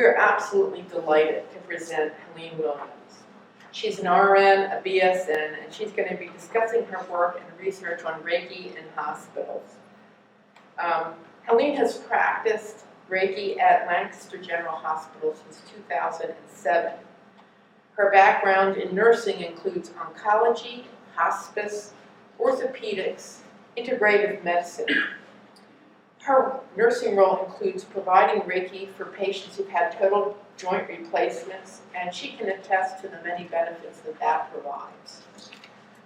We're absolutely delighted to present Helene Williams. She's an RN, a BSN, and she's going to be discussing her work and research on Reiki in hospitals. Helene has practiced Reiki at Lancaster General Hospital since 2007. Her background in nursing includes oncology, hospice, orthopedics, integrative medicine. Her nursing role includes providing Reiki for patients who've had total joint replacements, and she can attest to the many benefits that provides,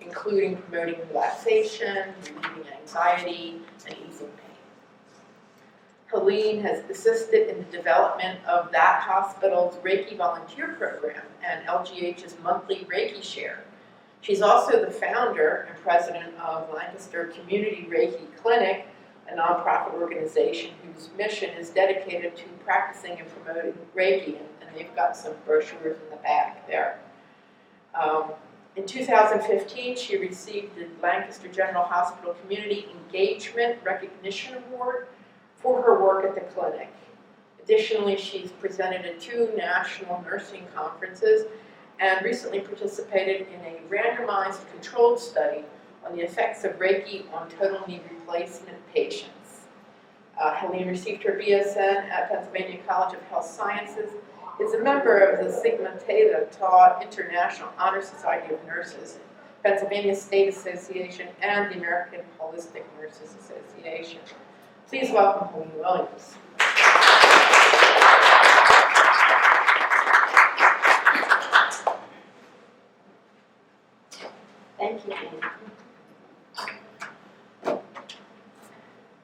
including promoting relaxation, relieving anxiety, and easing pain. Helene has assisted in the development of that hospital's Reiki volunteer program and LGH's monthly Reiki share. She's also the founder and president of Lancaster Community Reiki Clinic, a nonprofit organization whose mission is dedicated to practicing and promoting Reiki, and they've got some brochures in the back there. In 2015, she received the Lancaster General Hospital Community Engagement Recognition Award for her work at the clinic. Additionally, she's presented at 2 national nursing conferences and recently participated in a randomized controlled study on the effects of Reiki on total knee replacement patients. Helene received her BSN at Pennsylvania College of Health Sciences, is a member of the Sigma Theta Tau International Honor Society of Nurses, Pennsylvania State Association, and the American Holistic Nurses Association. Please welcome Helene Williams. Thank you, Anne.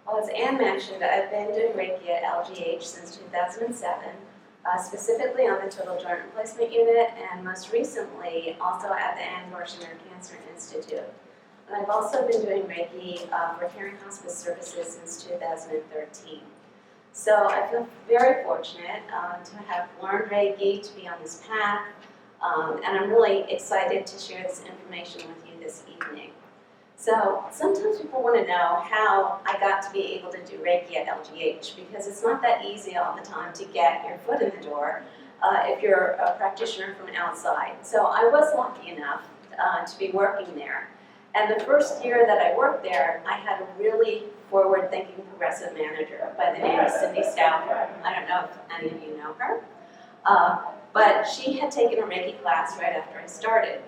Well, as Anne mentioned, I've been doing Reiki at LGH since 2007, specifically on the Total Joint Replacement Unit, and most recently also at the Ann Dorsheimer Cancer Institute. And I've also been doing Reiki for caring hospice services since 2013. So I feel very fortunate to have learned Reiki, to be on this path, and I'm really excited to share this information with you this evening. So sometimes people want to know how I got to be able to do Reiki at LGH, because it's not that easy all the time to get your foot in the door if you're a practitioner from outside. So I was lucky enough to be working there. And the first year that I worked there, I had a really forward-thinking progressive manager by the name of Cindy Stauffer. I don't know if any of you know her. But she had taken a Reiki class right after I started.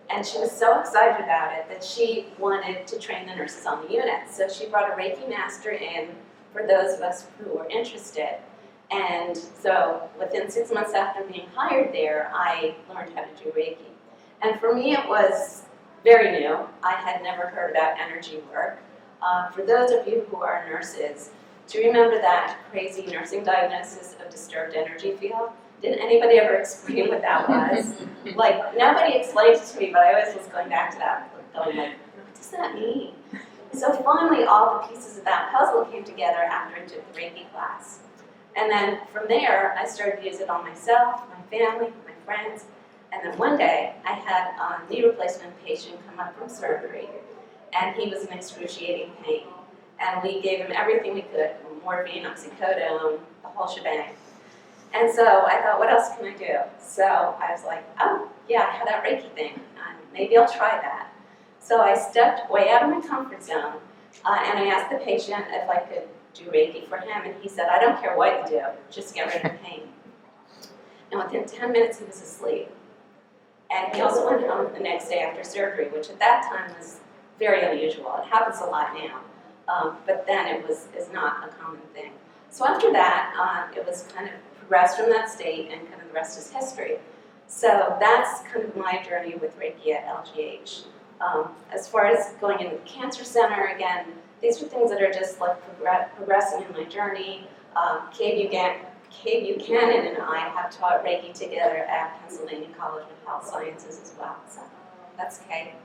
And she was so excited about it that she wanted to train the nurses on the unit. So she brought a Reiki master in for those of us who were interested. And so within 6 months after being hired there, I learned how to do Reiki. And for me, it was very new. I had never heard about energy work. For those of you who are nurses, do you remember that crazy nursing diagnosis of disturbed energy field? Did anybody ever explain what that was? Like, nobody explained it to me, but I always was going back to that, going like, what does that mean? So finally, all the pieces of that puzzle came together after I took the Reiki class. And then from there, I started to use it on myself, my family, my friends. And then one day, I had a knee replacement patient come up from surgery, and he was in excruciating pain. And we gave him everything we could, morphine, oxycodone, the whole shebang. And so I thought, what else can I do? So I was like, oh, yeah, I have that Reiki thing. Maybe I'll try that. So I stepped way out of my comfort zone, and I asked the patient if I could do Reiki for him, and he said, I don't care what you do, just get rid of the pain. And within 10 minutes, he was asleep. And he also went home the next day after surgery, which at that time was very unusual. It happens a lot now, but then it is not a common thing. So after that, it was kind of progressed from that state, and kind of the rest is history. So that's kind of my journey with Reiki at LGH. As far as going into the cancer center, again, these are things that are just like progressing in my journey. Kay Buchanan and I have taught Reiki together at Pennsylvania College of Health Sciences as well. So that's Kay.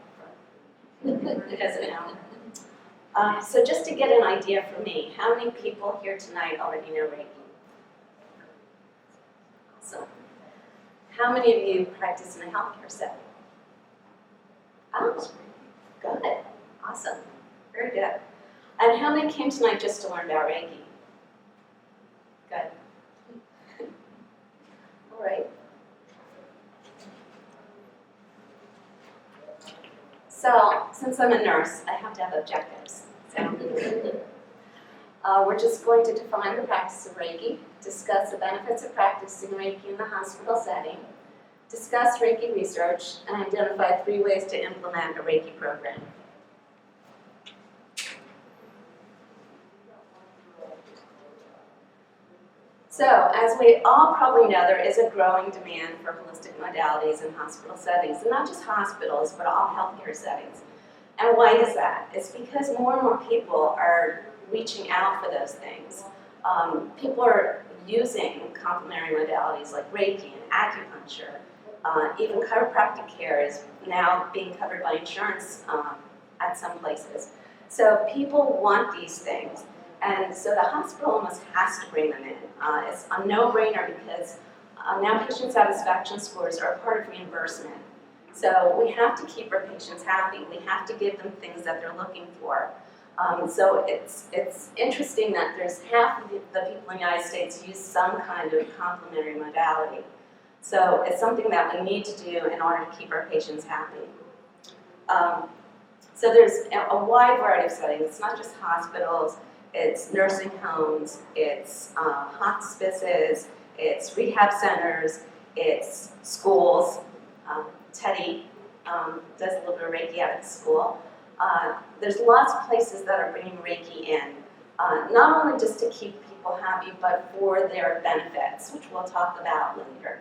Who doesn't know? So just to get an idea for me, how many people here tonight already know Reiki? So, how many of you practice in a healthcare setting? Oh, good. Awesome. Very good. And how many came tonight just to learn about Reiki? Good. So, since I'm a nurse, I have to have objectives. So, we're just going to define the practice of Reiki, discuss the benefits of practicing Reiki in the hospital setting, discuss Reiki research, and identify 3 ways to implement a Reiki program. So, as we all probably know, there is a growing demand for holistic modalities in hospital settings, and not just hospitals, but all healthcare settings. And why is that? It's because more and more people are reaching out for those things. People are using complementary modalities like Reiki and acupuncture. Even chiropractic care is now being covered by insurance at some places. So people want these things. And so the hospital almost has to bring them in. It's a no-brainer because now patient satisfaction scores are part of reimbursement. So we have to keep our patients happy. We have to give them things that they're looking for. So it's interesting that there's half of the people in the United States use some kind of complementary modality. So it's something that we need to do in order to keep our patients happy. So there's a wide variety of settings. It's not just hospitals. It's nursing homes, it's hospices, it's rehab centers, it's schools. Teddy does a little bit of Reiki out at school. There's lots of places that are bringing Reiki in, not only just to keep people happy, but for their benefits, which we'll talk about later.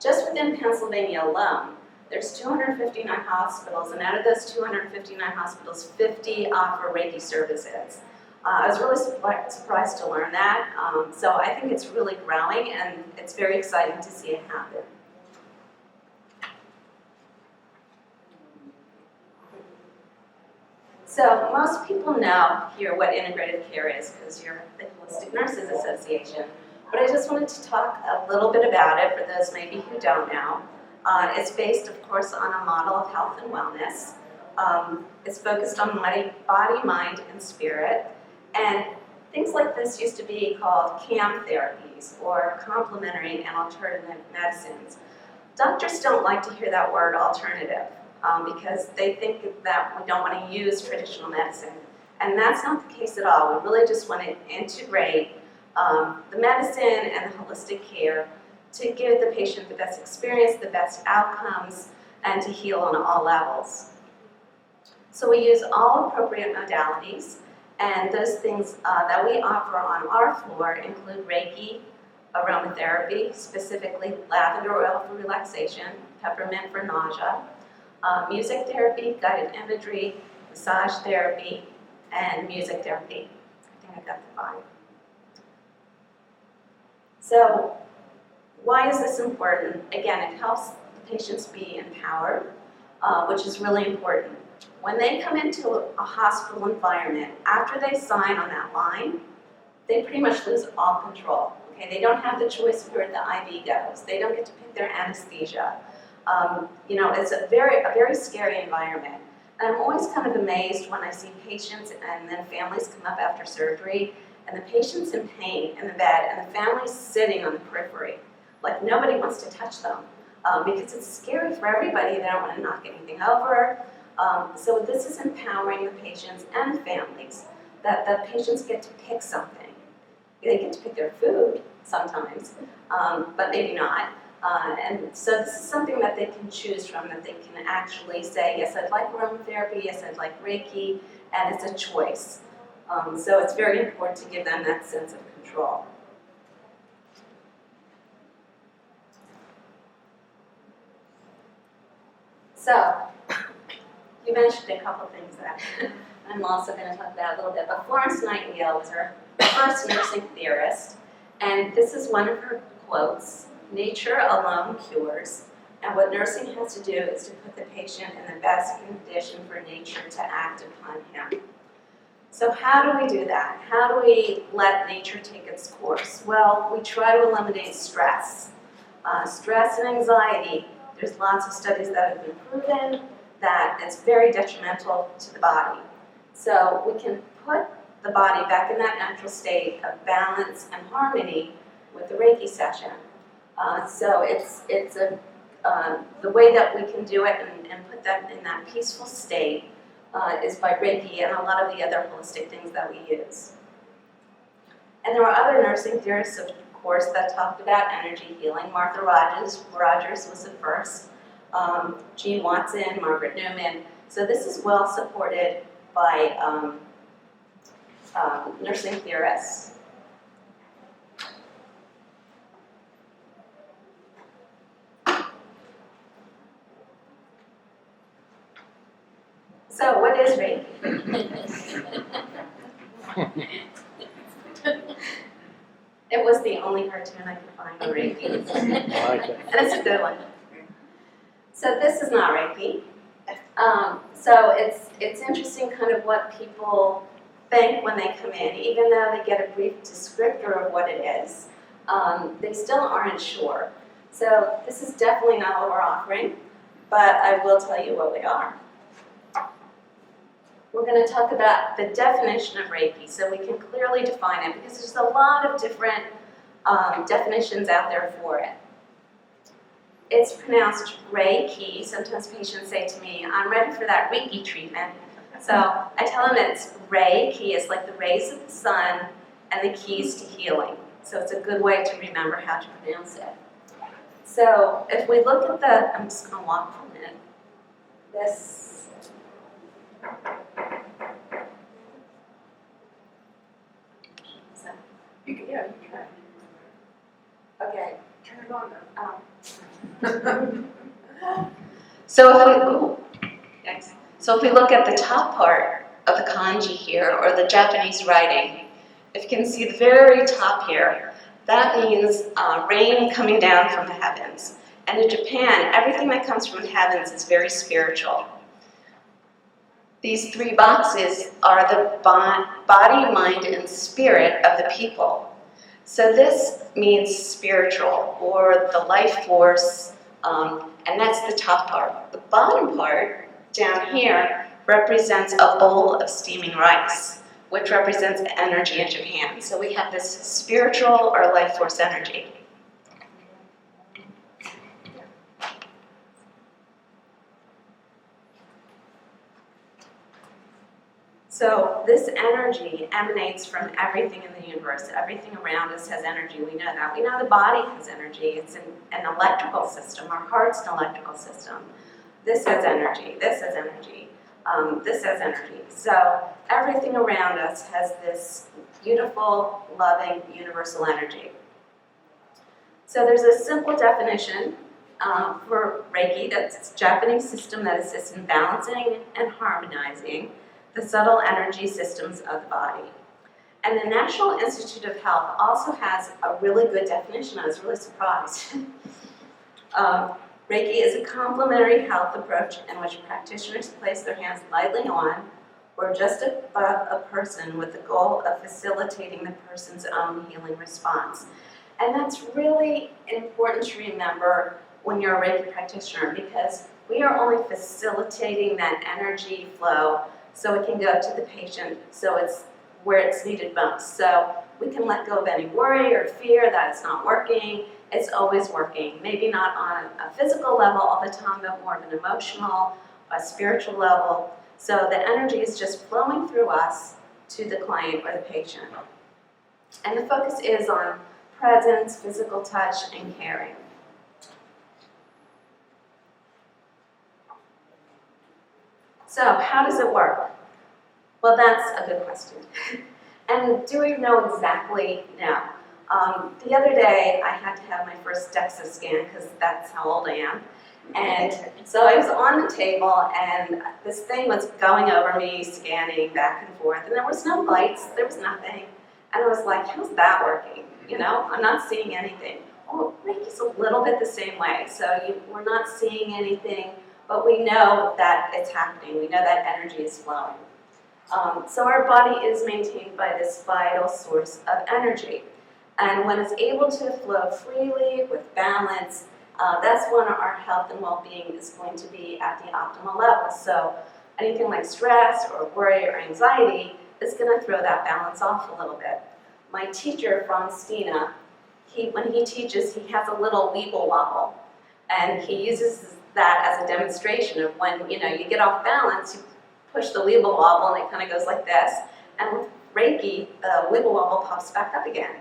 Just within Pennsylvania alone, there's 259 hospitals, and out of those 259 hospitals, 50 offer Reiki services. I was really surprised to learn that, so I think it's really growing, and it's very exciting to see it happen. So most people know here what integrative care is because you're the Holistic Nurses Association, but I just wanted to talk a little bit about it for those maybe who don't know. It's based, of course, on a model of health and wellness. It's focused on body, mind, and spirit. And things like this used to be called CAM therapies, or complementary and alternative medicines. Doctors don't like to hear that word alternative because they think that we don't want to use traditional medicine. And that's not the case at all. We really just want to integrate the medicine and the holistic care to give the patient the best experience, the best outcomes, and to heal on all levels. So we use all appropriate modalities, and those things that we offer on our floor include Reiki, aromatherapy, specifically lavender oil for relaxation, peppermint for nausea, music therapy, guided imagery, massage therapy, and music therapy. I think I got the 5. So why is this important? Again, it helps the patients be empowered, which is really important. When they come into a hospital environment, after they sign on that line, they pretty much lose all control. Okay, they don't have the choice of where the IV goes. They don't get to pick their anesthesia. It's a very scary environment. And I'm always kind of amazed when I see patients and then families come up after surgery, and the patient's in pain in the bed, and the family's sitting on the periphery. Like nobody wants to touch them because it's scary for everybody. They don't want to knock anything over. So this is empowering the patients and the families that the patients get to pick something. They get to pick their food sometimes, but maybe not. And so this is something that they can choose from, that they can actually say, yes, I'd like aromatherapy, yes, I'd like Reiki, and it's a choice. So it's very important to give them that sense of control. So, you mentioned a couple things that I'm also going to talk about a little bit, but Florence Nightingale was our first nursing theorist, and this is one of her quotes: "Nature alone cures, and what nursing has to do is to put the patient in the best condition for nature to act upon him." So how do we do that? How do we let nature take its course? Well, we try to eliminate stress. Stress and anxiety, there's lots of studies that have been proven that it's very detrimental to the body. So we can put the body back in that natural state of balance and harmony with the Reiki session. So it's a the way that we can do it and put them in that peaceful state is by Reiki and a lot of the other holistic things that we use. And there were other nursing theorists, of course, that talked about energy healing. Martha Rogers was the first. Jean Watson, Margaret Newman. So this is well supported by nursing theorists. So what is Reiki? It was the only cartoon I could find on Reiki. I like it. And it's a good one. So this is not Reiki. So it's interesting kind of what people think when they come in, even though they get a brief descriptor of what it is, they still aren't sure. So this is definitely not what we're offering, but I will tell you what we are. We're going to talk about the definition of Reiki so we can clearly define it, because there's a lot of different definitions out there for it. It's pronounced Reiki. Sometimes patients say to me, I'm ready for that Reiki treatment. So I tell them it's Reiki. It's like the rays of the sun and the keys to healing. So it's a good way to remember how to pronounce it. So if we look at the, I'm just going to walk for a minute. This. So, You can try. okay. Turn it on though. So if we look at the top part of the kanji here, or the Japanese writing, if you can see the very top here, that means rain coming down from the heavens. And in Japan, everything that comes from the heavens is very spiritual. These three boxes are the body, mind, and spirit of the people. So this means spiritual, or the life force, and that's the top part. The bottom part, down here, represents a bowl of steaming rice, which represents energy in Japan. So we have this spiritual or life force energy. So this energy emanates from everything in the universe. Everything around us has energy. We know that. We know the body has energy. It's an electrical system. Our heart's an electrical system. This has energy. This has energy. This has energy. So everything around us has this beautiful, loving, universal energy. So there's a simple definition for Reiki. That's a Japanese system that assists in balancing and harmonizing the subtle energy systems of the body. And the National Institute of Health also has a really good definition. I was really surprised. Reiki is a complementary health approach in which practitioners place their hands lightly on or just above a person with the goal of facilitating the person's own healing response. And that's really important to remember when you're a Reiki practitioner, because we are only facilitating that energy flow so it can go to the patient, so it's where it's needed most. So we can let go of any worry or fear that it's not working. It's always working. Maybe not on a physical level all the time, but more of an emotional, a spiritual level. So the energy is just flowing through us to the client or the patient. And the focus is on presence, physical touch, and caring. So how does it work? Well, that's a good question. And do we know exactly? No. The other day, I had to have my first DEXA scan because that's how old I am. And so I was on the table, and this thing was going over me, scanning back and forth, and there was no lights, there was nothing. And I was like, how's that working? You know, I'm not seeing anything. Oh, Reiki's a little bit the same way. So we're not seeing anything, but we know that it's happening. We know that energy is flowing. So our body is maintained by this vital source of energy. And when it's able to flow freely with balance, that's when our health and well-being is going to be at the optimal level. So anything like stress or worry or anxiety is going to throw that balance off a little bit. My teacher, Franz Stina, when he teaches, he has a little weeble wobble. And he uses that as a demonstration of when, you get off balance, you push the weeble wobble and it kind of goes like this. And with Reiki, the weeble wobble pops back up again.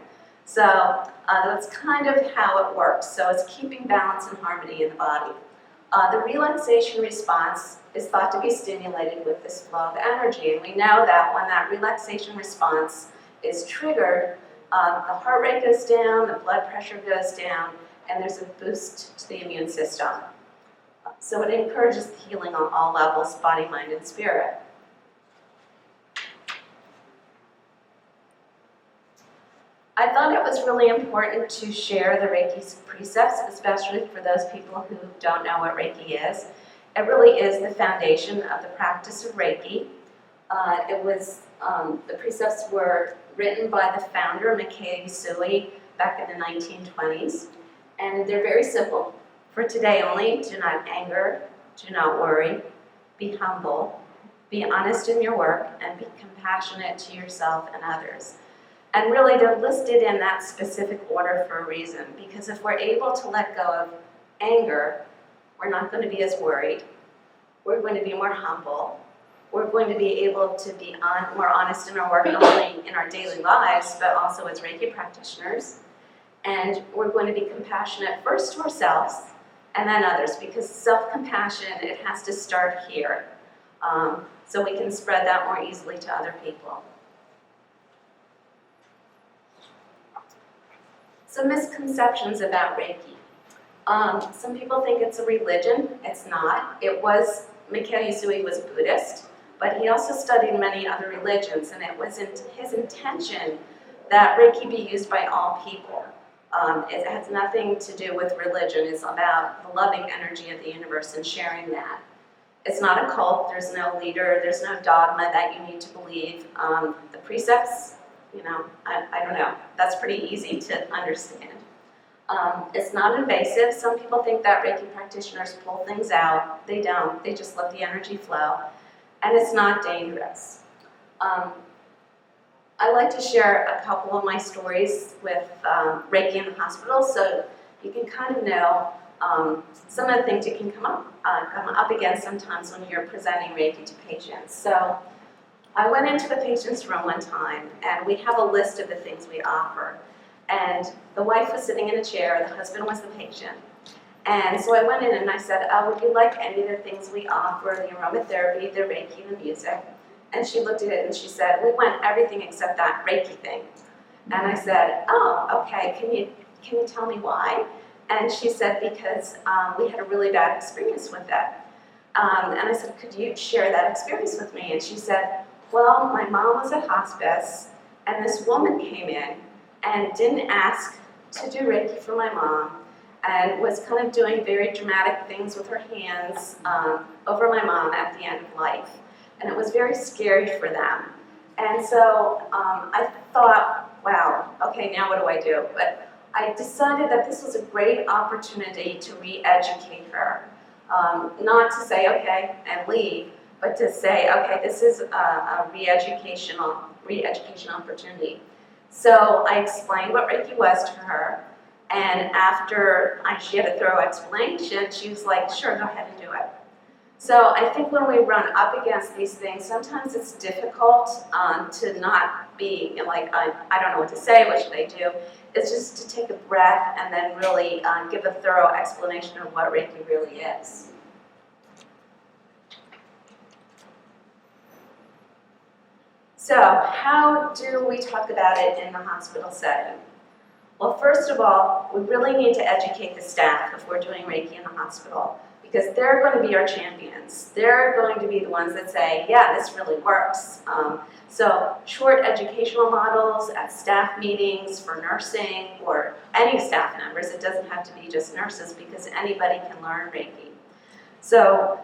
So that's kind of how it works. So it's keeping balance and harmony in the body. The relaxation response is thought to be stimulated with this flow of energy. And we know that when that relaxation response is triggered, the heart rate goes down, the blood pressure goes down, and there's a boost to the immune system. So it encourages healing on all levels, body, mind, and spirit. I thought it was really important to share the Reiki precepts, especially for those people who don't know what Reiki is. It really is the foundation of the practice of Reiki. The precepts were written by the founder, Mikao Usui, back in the 1920s. And they're very simple. For today only, do not anger, do not worry, be humble, be honest in your work, and be compassionate to yourself and others. And really, they're listed in that specific order for a reason, because if we're able to let go of anger, we're not going to be as worried. We're going to be more humble. We're going to be able to be more honest in our work, not only in our daily lives, but also as Reiki practitioners. And we're going to be compassionate first to ourselves and then others, because self-compassion, it has to start here, so we can spread that more easily to other people. Some misconceptions about Reiki. Some people think it's a religion. It's not. Mikao Usui was Buddhist, but he also studied many other religions, and it was his intention that Reiki be used by all people. It has nothing to do with religion. It's about the loving energy of the universe and sharing that. It's not a cult. There's no leader. There's no dogma that you need to believe. The precepts, I don't know. That's pretty easy to understand. It's not invasive. Some people think that Reiki practitioners pull things out. They don't. They just let the energy flow. And it's not dangerous. I like to share a couple of my stories with Reiki in the hospital, so you can kind of know some of the things you can come up against sometimes when you're presenting Reiki to patients. So I went into the patient's room one time, and we have a list of the things we offer. And the wife was sitting in a chair, the husband was the patient. And so I went in and I said, would you like any of the things we offer, the aromatherapy, the Reiki, the music? And she looked at it and she said, we want everything except that Reiki thing. And I said, oh, okay, can you tell me why? And she said, because we had a really bad experience with that. And I said, could you share that experience with me? And she said, well, my mom was at hospice, and this woman came in and didn't ask to do Reiki for my mom, and was kind of doing very dramatic things with her hands over my mom at the end of life. And it was very scary for them. And so I thought, wow, okay, now what do I do? But I decided that this was a great opportunity to re-educate her. Not to say, okay, and leave, but to say, okay, this is a re-education opportunity. So I explained what Reiki was to her, and after she had a thorough explanation, she was like, sure, go ahead and do it. So I think when we run up against these things, sometimes it's difficult to not be like, I don't know what to say, what should I do? It's just to take a breath and then really give a thorough explanation of what Reiki really is. So how do we talk about it in the hospital setting? Well, first of all, we really need to educate the staff if we're doing Reiki in the hospital, because they're going to be our champions. They're going to be the ones that say, yeah, this really works. So short educational models at staff meetings for nursing or any staff members. It doesn't have to be just nurses, because anybody can learn Reiki. So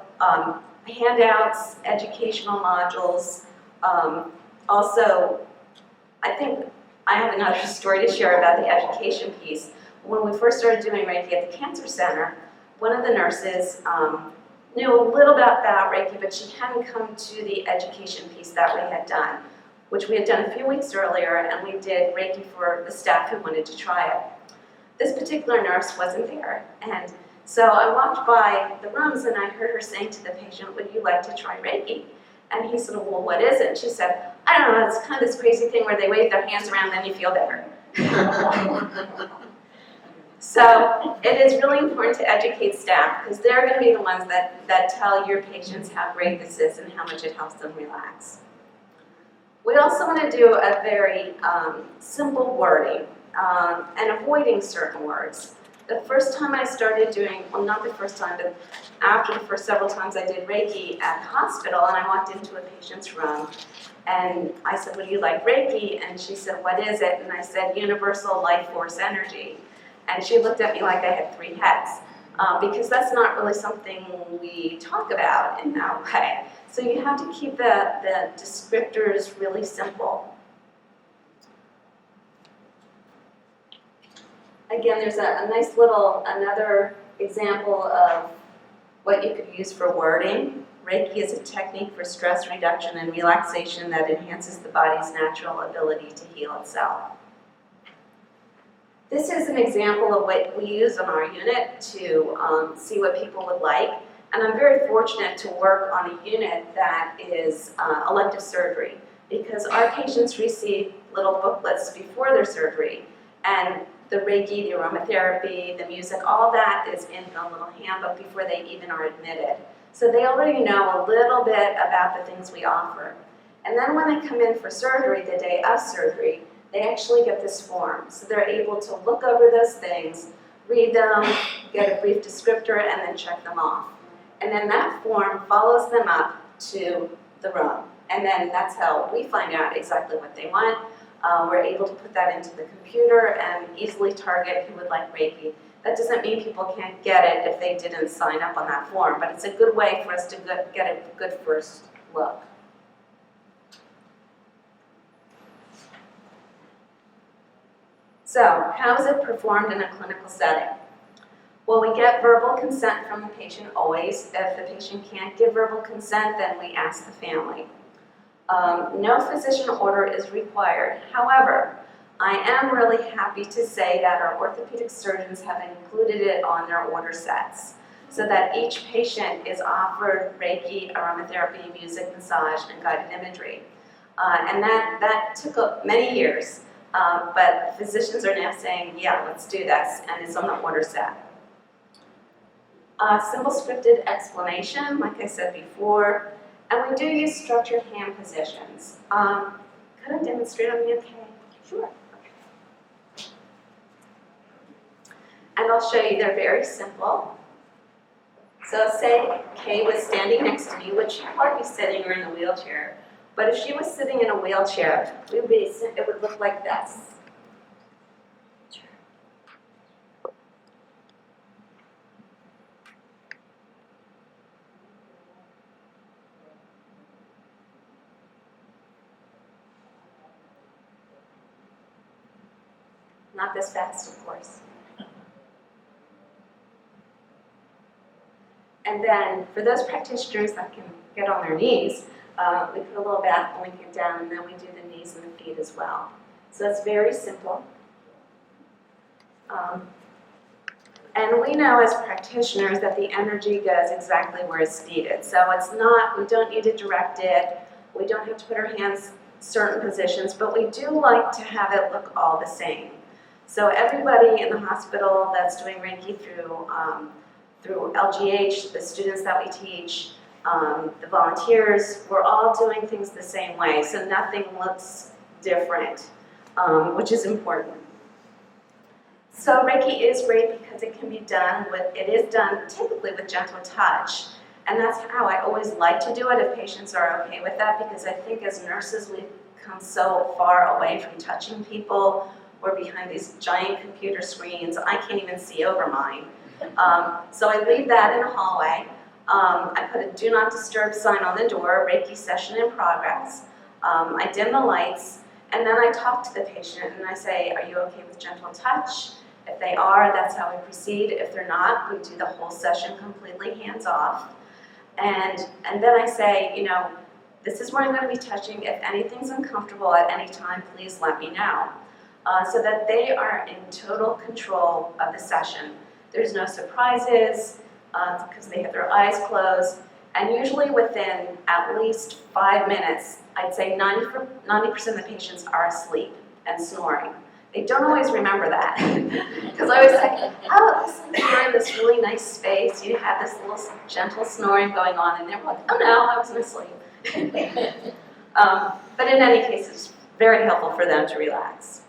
handouts, educational modules. Also, I think I have another story to share about the education piece. When we first started doing Reiki at the cancer center, one of the nurses knew a little bit about Reiki, but she hadn't come to the education piece that we had done, which we had done a few weeks earlier, and we did Reiki for the staff who wanted to try it. This particular nurse wasn't there, and So I walked by the rooms and I heard her saying to the patient, would you like to try Reiki? And he said, well, what is it? And she said, I don't know, it's kind of this crazy thing where they wave their hands around and then you feel better. So it is really important to educate staff because they're going to be the ones that tell your patients how great this is and how much it helps them relax. We also want to do a very simple wording and avoiding certain words. The first time I started doing, well, not the first time, but after the first several times I did Reiki at the hospital, and I walked into a patient's room, and I said, would you like Reiki? And she said, what is it? And I said, universal life force energy. And she looked at me like I had 3 heads, because that's not really something we talk about in that way. So you have to keep the descriptors really simple. Again, there's a nice little, another example of what you could use for wording. Reiki is a technique for stress reduction and relaxation that enhances the body's natural ability to heal itself. This is an example of what we use in our unit to see what people would like. And I'm very fortunate to work on a unit that is elective surgery because our patients receive little booklets before their surgery. And the Reiki, the aromatherapy, the music, all that is in the little handbook before they even are admitted. So they already know a little bit about the things we offer. And then when they come in for surgery, the day of surgery, they actually get this form. So they're able to look over those things, read them, get a brief descriptor, and then check them off. And then that form follows them up to the room. And then that's how we find out exactly what they want. We're able to put that into the computer and easily target who would like Reiki. That doesn't mean people can't get it if they didn't sign up on that form, but it's a good way for us to get a good first look. So, how is it performed in a clinical setting? Well, we get verbal consent from the patient always. If the patient can't give verbal consent, then we ask the family. No physician order is required. However, I am really happy to say that our orthopedic surgeons have included it on their order sets so that each patient is offered Reiki, aromatherapy, music, massage, and guided imagery. And that took many years, but physicians are now saying, yeah, let's do this, and it's on the order set. Simple scripted explanation, like I said before. And we do use structured hand positions. Could I demonstrate on the okay? Sure. Okay. And I'll show you, they're very simple. So say Kay was standing next to me, which she'd probably be sitting or in a wheelchair. But if she was sitting in a wheelchair, it would look like this. Not this fast, of course. And then for those practitioners that can get on their knees, we put a little back blanket down and then we do the knees and the feet as well. So it's very simple. And we know as practitioners that the energy goes exactly where it's needed. So it's not, we don't need to direct it, we don't have to put our hands in certain positions, but we do like to have it look all the same. So everybody in the hospital that's doing Reiki through LGH, the students that we teach, the volunteers, we're all doing things the same way, so nothing looks different, which is important. So Reiki is great because it can be done it is done typically with gentle touch, and that's how I always like to do it if patients are okay with that, because I think as nurses we've come so far away from touching people. We're behind these giant computer screens. I can't even see over mine. So I leave that in a hallway. I put a do not disturb sign on the door, Reiki session in progress. I dim the lights, and then I talk to the patient and I say, are you okay with gentle touch? If they are, that's how we proceed. If they're not, we do the whole session completely hands off. And then I say, you know, this is where I'm going to be touching. If anything's uncomfortable at any time, please let me know. So that they are in total control of the session. There's no surprises because they have their eyes closed. And usually within at least 5 minutes, I'd say 90% of the patients are asleep and snoring. They don't always remember that. Because I always say, oh, it looks like you're in this really nice space. You had this little gentle snoring going on, and they're like, oh no, I wasn't asleep. But in any case, it's very helpful for them to relax.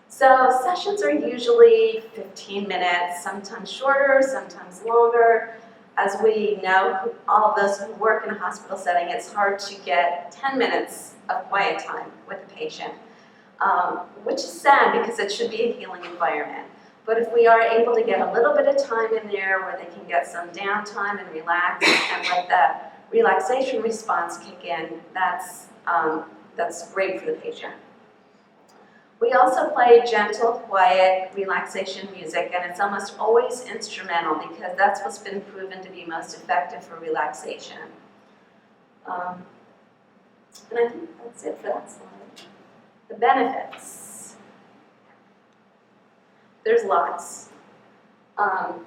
So sessions are usually 15 minutes, sometimes shorter, sometimes longer. As we know, all of those who work in a hospital setting, it's hard to get 10 minutes of quiet time with a patient, which is sad because it should be a healing environment. But if we are able to get a little bit of time in there where they can get some downtime and relax and let that relaxation response kick in, that's great for the patient. We also play gentle, quiet, relaxation music, and it's almost always instrumental because that's what's been proven to be most effective for relaxation. And I think that's it for that slide. The benefits. There's lots.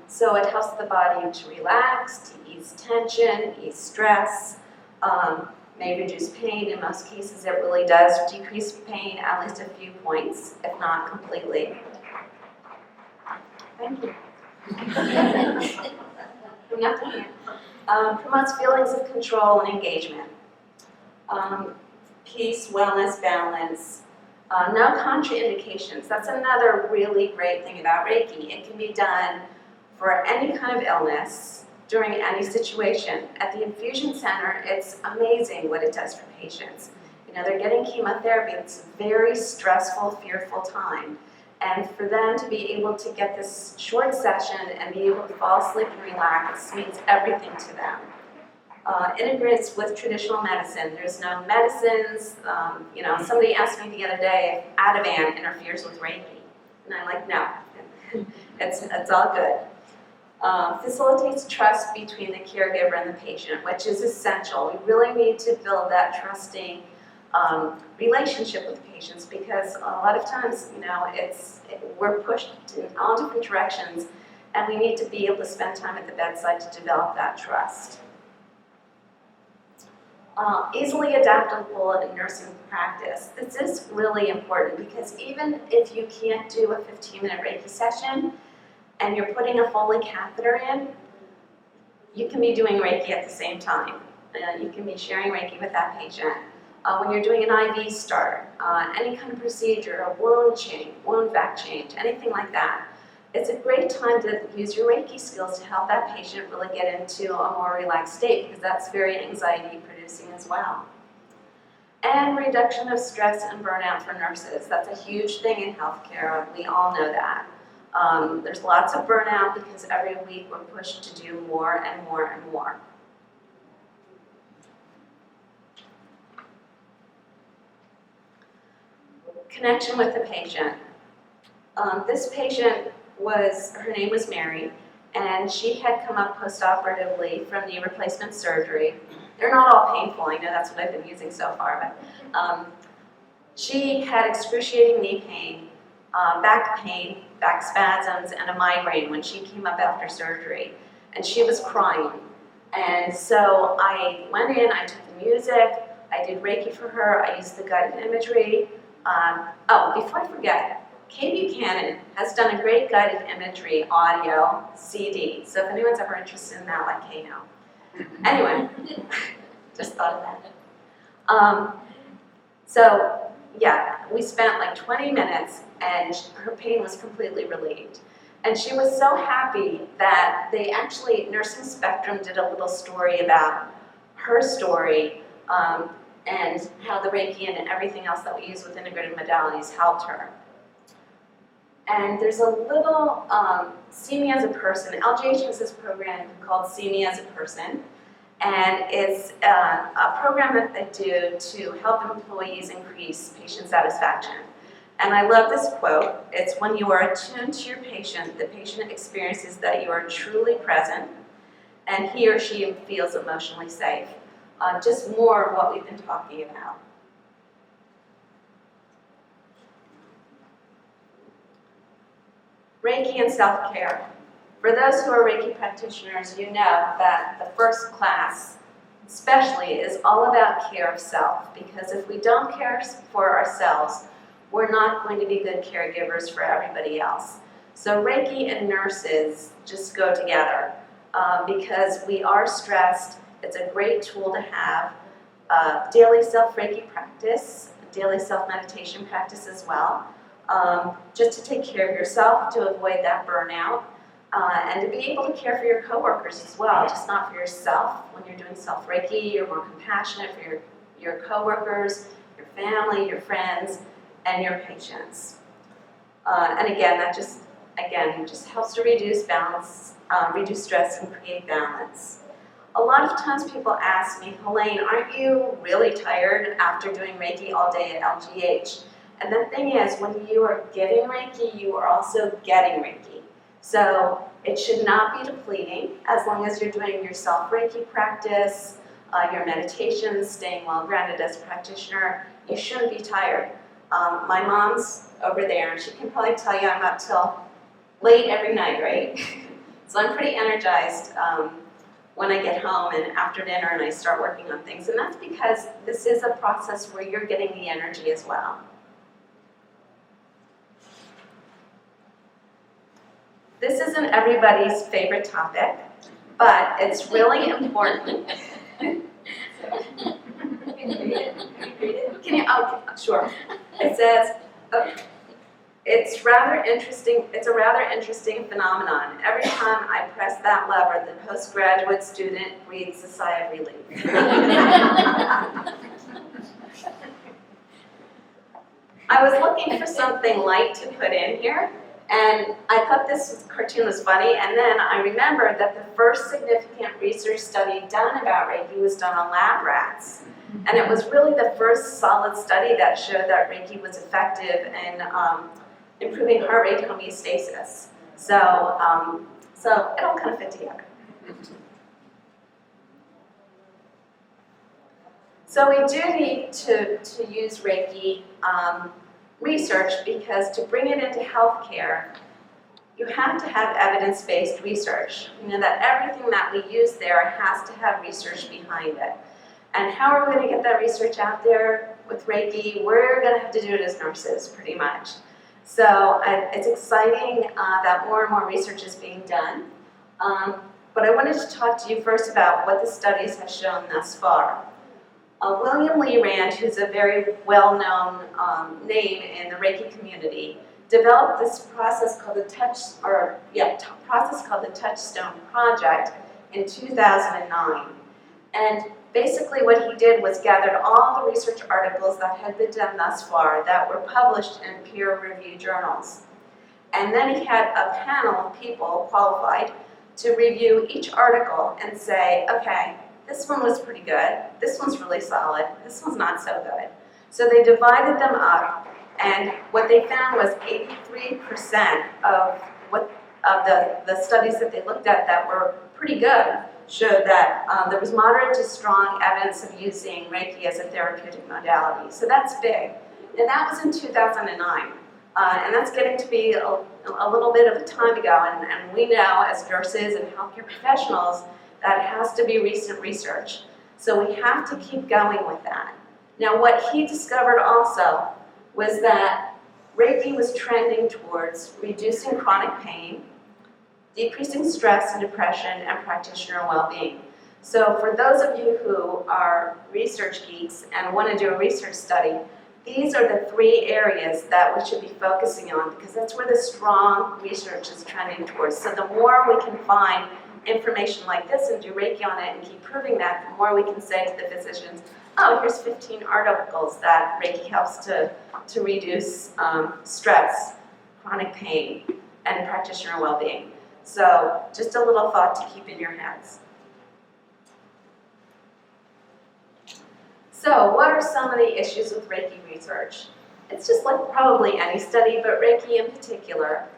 So it helps the body to relax, to ease tension, ease stress, may reduce pain. In most cases, it really does decrease pain at least a few points, if not completely. Thank you. I'm not done yet. Promotes feelings of control and engagement. Peace, wellness, balance. No contraindications. That's another really great thing about Reiki. It can be done for any kind of illness, during any situation. At the infusion center, it's amazing what it does for patients. You know, they're getting chemotherapy. It's a very stressful, fearful time. And for them to be able to get this short session and be able to fall asleep and relax means everything to them. Integrates with traditional medicine. There's no medicines. You know, somebody asked me the other day if Ativan interferes with Reiki. And I'm like, no, it's all good. Facilitates trust between the caregiver and the patient, which is essential. We really need to build that trusting relationship with patients because a lot of times, you know, we're pushed in all different directions, and we need to be able to spend time at the bedside to develop that trust. Easily adaptable in nursing practice. This is really important because even if you can't do a 15-minute Reiki session, and you're putting a Foley catheter in, you can be doing Reiki at the same time. You can be sharing Reiki with that patient. When you're doing an IV start, any kind of procedure, a wound vac change, anything like that, it's a great time to use your Reiki skills to help that patient really get into a more relaxed state because that's very anxiety producing as well. And reduction of stress and burnout for nurses. That's a huge thing in healthcare. We all know that. There's lots of burnout because every week we're pushed to do more and more and more. Connection with the patient. This patient her name was Mary, and she had come up post-operatively from knee replacement surgery. They're not all painful, I know that's what I've been using so far, but she had excruciating knee pain, back pain, back spasms, and a migraine when she came up after surgery. And she was crying. And so I went in, I took the music, I did Reiki for her, I used the guided imagery. Before I forget, Kay Buchanan has done a great guided imagery audio CD. So if anyone's ever interested in that, let Kay know. Anyway, just thought of that. So yeah, we spent like 20 minutes and her pain was completely relieved. And she was so happy that Nursing Spectrum did a little story about her story and how the Reiki and everything else that we use with integrated modalities helped her. And there's a little See Me as a Person. LGH has this program called See Me as a Person. And it's a program that they do to help employees increase patient satisfaction. And I love this quote. It's when you are attuned to your patient, the patient experiences that you are truly present, and he or she feels emotionally safe. Just more of what we've been talking about. Reiki and self-care. For those who are Reiki practitioners, you know that the first class especially is all about care of self, because if we don't care for ourselves, we're not going to be good caregivers for everybody else. So Reiki and nurses just go together because we are stressed. It's a great tool to have. Daily self-Reiki practice, daily self-meditation practice as well, just to take care of yourself, to avoid that burnout, and to be able to care for your coworkers as well, just not for yourself. When you're doing self-Reiki, you're more compassionate for your coworkers, your family, your friends, and your patients. And again, that just helps to reduce reduce stress and create balance. A lot of times people ask me, Helene, aren't you really tired after doing Reiki all day at LGH? And the thing is, when you are giving Reiki, you are also getting Reiki. So it should not be depleting as long as you're doing your self-Reiki practice, your meditations, staying well grounded as a practitioner. You shouldn't be tired. My mom's over there, and she can probably tell you I'm up till late every night, right? So I'm pretty energized when I get home and after dinner and I start working on things. And that's because this is a process where you're getting the energy as well. This isn't everybody's favorite topic, but it's really important. Can you, oh, sure. It says, it's rather interesting. It's a rather interesting phenomenon. Every time I press that lever, the postgraduate student breathes a sigh of relief. I was looking for something light to put in here, and I thought this cartoon was funny, and then I remembered that the first significant research study done about Reiki was done on lab rats. And it was really the first solid study that showed that Reiki was effective in improving heart rate homeostasis. So it all kind of fit together. So we do need to use Reiki research, because to bring it into healthcare, you have to have evidence-based research. You know that everything that we use there has to have research behind it. And how are we going to get that research out there with Reiki? We're going to have to do it as nurses, pretty much. So it's exciting that more and more research is being done. But I wanted to talk to you first about what the studies have shown thus far. William Lee Rand, who's a very well-known name in the Reiki community, developed this process called the Touchstone Project in 2009. And basically what he did was gathered all the research articles that had been done thus far that were published in peer-reviewed journals. And then he had a panel of people qualified to review each article and say, okay, this one was pretty good, this one's really solid, this one's not so good. So they divided them up, and what they found was 83% of the studies that they looked at that were pretty good showed that there was moderate to strong evidence of using Reiki as a therapeutic modality. So that's big. And that was in 2009. And that's getting to be a little bit of a time ago. And we know as nurses and healthcare professionals that has to be recent research. So we have to keep going with that. Now what he discovered also was that Reiki was trending towards reducing chronic pain, decreasing stress and depression, and practitioner well-being. So for those of you who are research geeks and want to do a research study, these are the three areas that we should be focusing on, because that's where the strong research is trending towards. So the more we can find information like this and do Reiki on it and keep proving that, the more we can say to the physicians, oh, here's 15 articles that Reiki helps to reduce stress, chronic pain, and practitioner well-being. So just a little thought to keep in your heads. So what are some of the issues with Reiki research? It's just like probably any study, but Reiki in particular,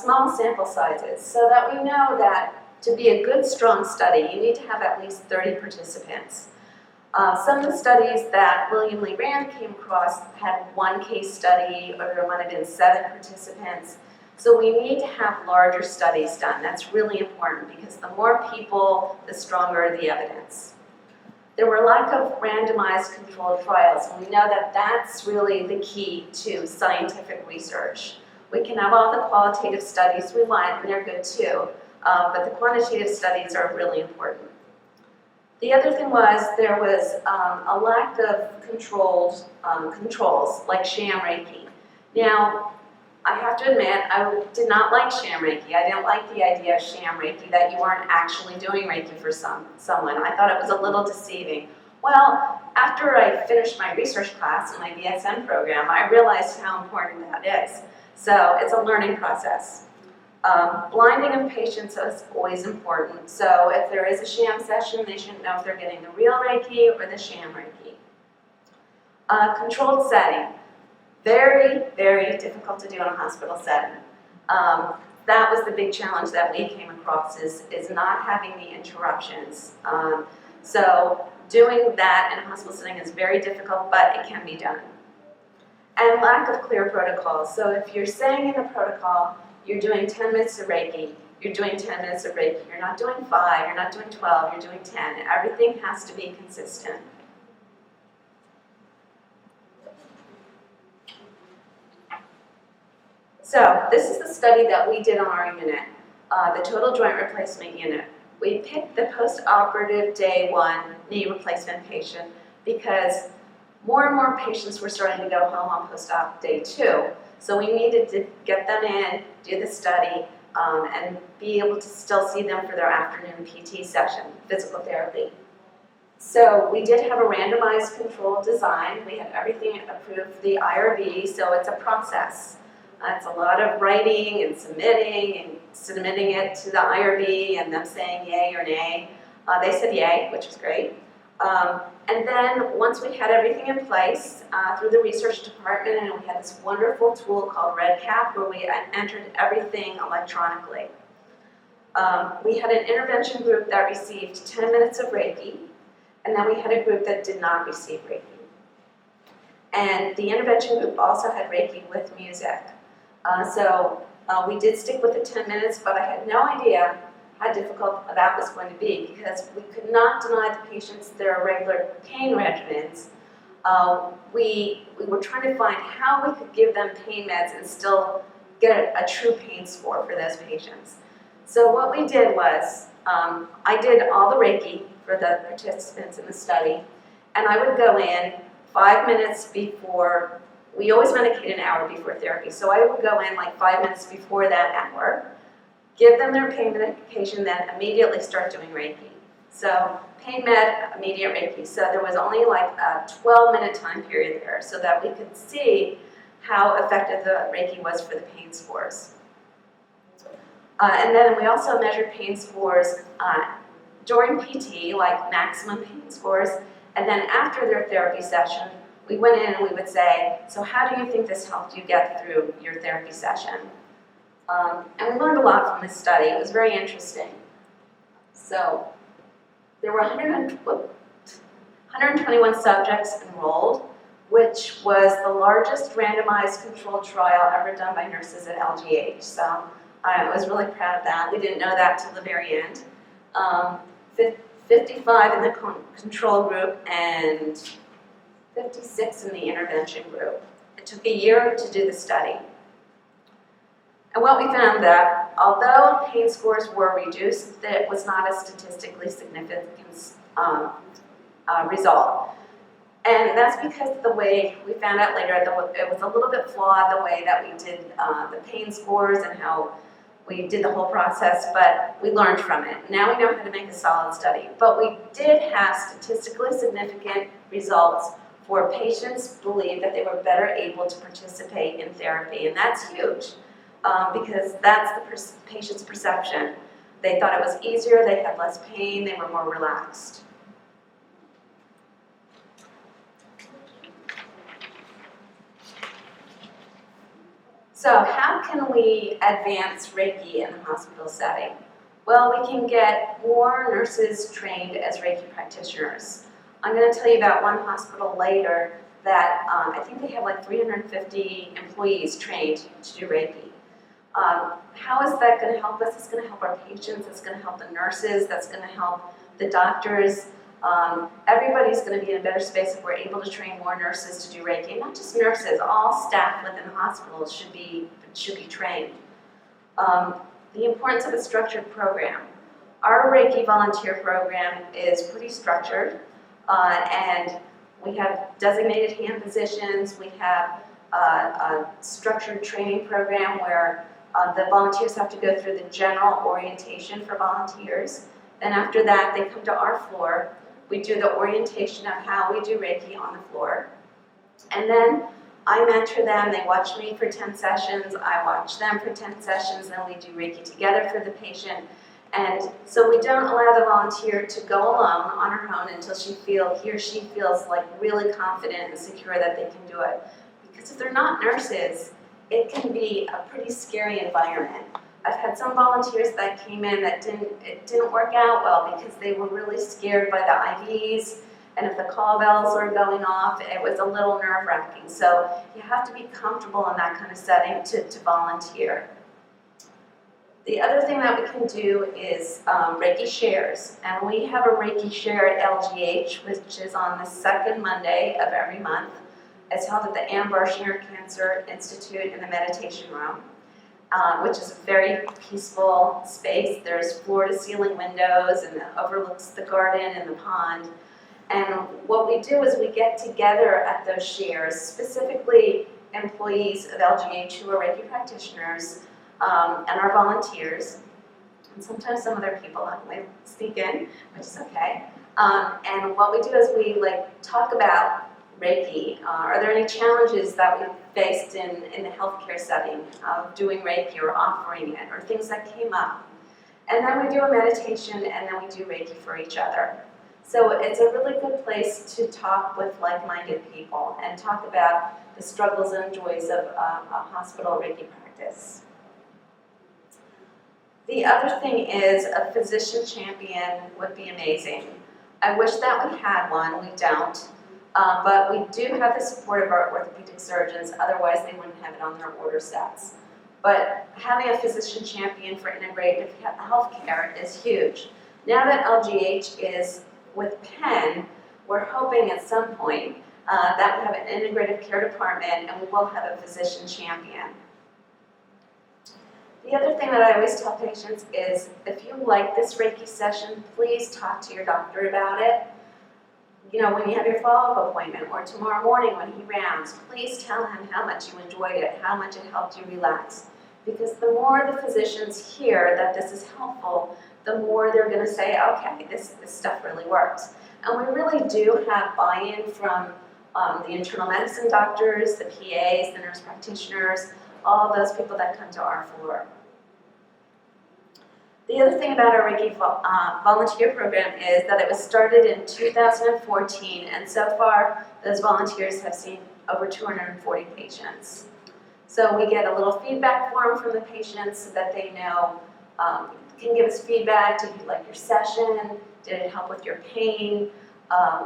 small sample sizes, so that we know that to be a good, strong study, you need to have at least 30 participants. Some of the studies that William Lee Rand came across had one case study, or there might have been 7 participants. So we need to have larger studies done. That's really important because the more people, the stronger the evidence. There were a lack of randomized controlled trials, and we know that that's really the key to scientific research. We can have all the qualitative studies we want, and they're good too, but the quantitative studies are really important. The other thing was there was a lack of controls, like sham Reiki. Now, I have to admit, I did not like sham Reiki. I didn't like the idea of sham Reiki, that you weren't actually doing Reiki for someone. I thought it was a little deceiving. Well, after I finished my research class in my BSN program, I realized how important that is. So it's a learning process. Blinding of patients is always important. So if there is a sham session, they shouldn't know if they're getting the real Reiki or the sham Reiki. Controlled setting. Very, very difficult to do in a hospital setting. That was the big challenge that we came across is not having the interruptions. So doing that in a hospital setting is very difficult, but it can be done. And lack of clear protocols. So if you're saying in the protocol, you're doing 10 minutes of Reiki, you're doing 10 minutes of Reiki, you're not doing 5, you're not doing 12, you're doing 10. Everything has to be consistent. So this is the study that we did on our unit, the total joint replacement unit. We picked the post-operative day 1 knee replacement patient because more and more patients were starting to go home on post-op day 2. So we needed to get them in, do the study, and be able to still see them for their afternoon PT session, physical therapy. So we did have a randomized controlled design. We had everything approved for the IRB, so it's a process. It's a lot of writing and submitting it to the IRB and them saying yay or nay. They said yay, which was great. And then once we had everything in place through the research department, and we had this wonderful tool called RedCap where we entered everything electronically. We had an intervention group that received 10 minutes of Reiki, and then we had a group that did not receive Reiki. And the intervention group also had Reiki with music. So we did stick with the 10 minutes, but I had no idea how difficult that was going to be because we could not deny the patients their regular pain regimens. We were trying to find how we could give them pain meds and still get a true pain score for those patients. So what we did was, I did all the Reiki for the participants in the study, and I would go in 5 minutes before. We always medicate an hour before therapy, so I would go in like 5 minutes before that hour, give them their pain medication, then immediately start doing Reiki. So pain med, immediate Reiki. So there was only like a 12-minute time period there so that we could see how effective the Reiki was for the pain scores. And then we also measured pain scores during PT, like maximum pain scores, and then after their therapy session, we went in and we would say, so how do you think this helped you get through your therapy session? And we learned a lot from this study. It was very interesting. So there were 121 subjects enrolled, which was the largest randomized controlled trial ever done by nurses at LGH. So I was really proud of that. We didn't know that till the very end. 55 in the control group and 56 in the intervention group. It took a year to do the study. And what we found that although pain scores were reduced, that it was not a statistically significant result. And that's because the way we found out later, it was a little bit flawed the way that we did the pain scores and how we did the whole process, but we learned from it. Now we know how to make a solid study. But we did have statistically significant results for patients who believed that they were better able to participate in therapy, and that's huge because that's the patient's perception. They thought it was easier, they had less pain, they were more relaxed. So how can we advance Reiki in the hospital setting? Well, we can get more nurses trained as Reiki practitioners. I'm going to tell you about one hospital later that I think they have like 350 employees trained to do Reiki. How is that going to help us? It's going to help our patients, it's going to help the nurses, that's going to help the doctors. Everybody's going to be in a better space if we're able to train more nurses to do Reiki. Not just nurses, all staff within the hospitals should be trained. The importance of a structured program. Our Reiki volunteer program is pretty structured, and we have designated hand positions. We have a structured training program where the volunteers have to go through the general orientation for volunteers. Then after that, they come to our floor. We do the orientation of how we do Reiki on the floor. And then I mentor them. They watch me for 10 sessions. I watch them for 10 sessions. Then we do Reiki together for the patient. And so we don't allow the volunteer to go alone on her own until he or she feels like really confident and secure that they can do it. Because if they're not nurses, it can be a pretty scary environment. I've had some volunteers that came in that it didn't work out well because they were really scared by the IVs, and if the call bells are going off, it was a little nerve-wracking. So you have to be comfortable in that kind of setting to volunteer. The other thing that we can do is Reiki shares, and we have a Reiki share at LGH, which is on the second Monday of every month. It's held at the AHNA Cancer Institute in the meditation room, which is a very peaceful space. There's floor-to-ceiling windows, and it overlooks the garden and the pond. And what we do is we get together at those shares, specifically employees of LGH who are Reiki practitioners, and our volunteers, and sometimes some other people might sneak in, which is okay. And what we do is we talk about Reiki. Are there any challenges that we faced in the healthcare setting of doing Reiki or offering it, or things that came up? And then we do a meditation, and then we do Reiki for each other. So it's a really good place to talk with like-minded people and talk about the struggles and joys of a hospital Reiki practice. The other thing is a physician champion would be amazing. I wish that we had one, we don't. But we do have the support of our orthopedic surgeons, otherwise they wouldn't have it on their order sets. But having a physician champion for integrative healthcare is huge. Now that LGH is with Penn, we're hoping at some point that we have an integrative care department and we will have a physician champion. The other thing that I always tell patients is, if you like this Reiki session, please talk to your doctor about it. You know, when you have your follow-up appointment or tomorrow morning when he rounds, please tell him how much you enjoyed it, how much it helped you relax. Because the more the physicians hear that this is helpful, the more they're going to say, okay, this stuff really works. And we really do have buy-in from the internal medicine doctors, the PAs, the nurse practitioners, all those people that come to our floor. The other thing about our Reiki volunteer program is that it was started in 2014, and so far those volunteers have seen over 240 patients. So we get a little feedback form from the patients so that they know, can give us feedback. Did you like your session? Did it help with your pain?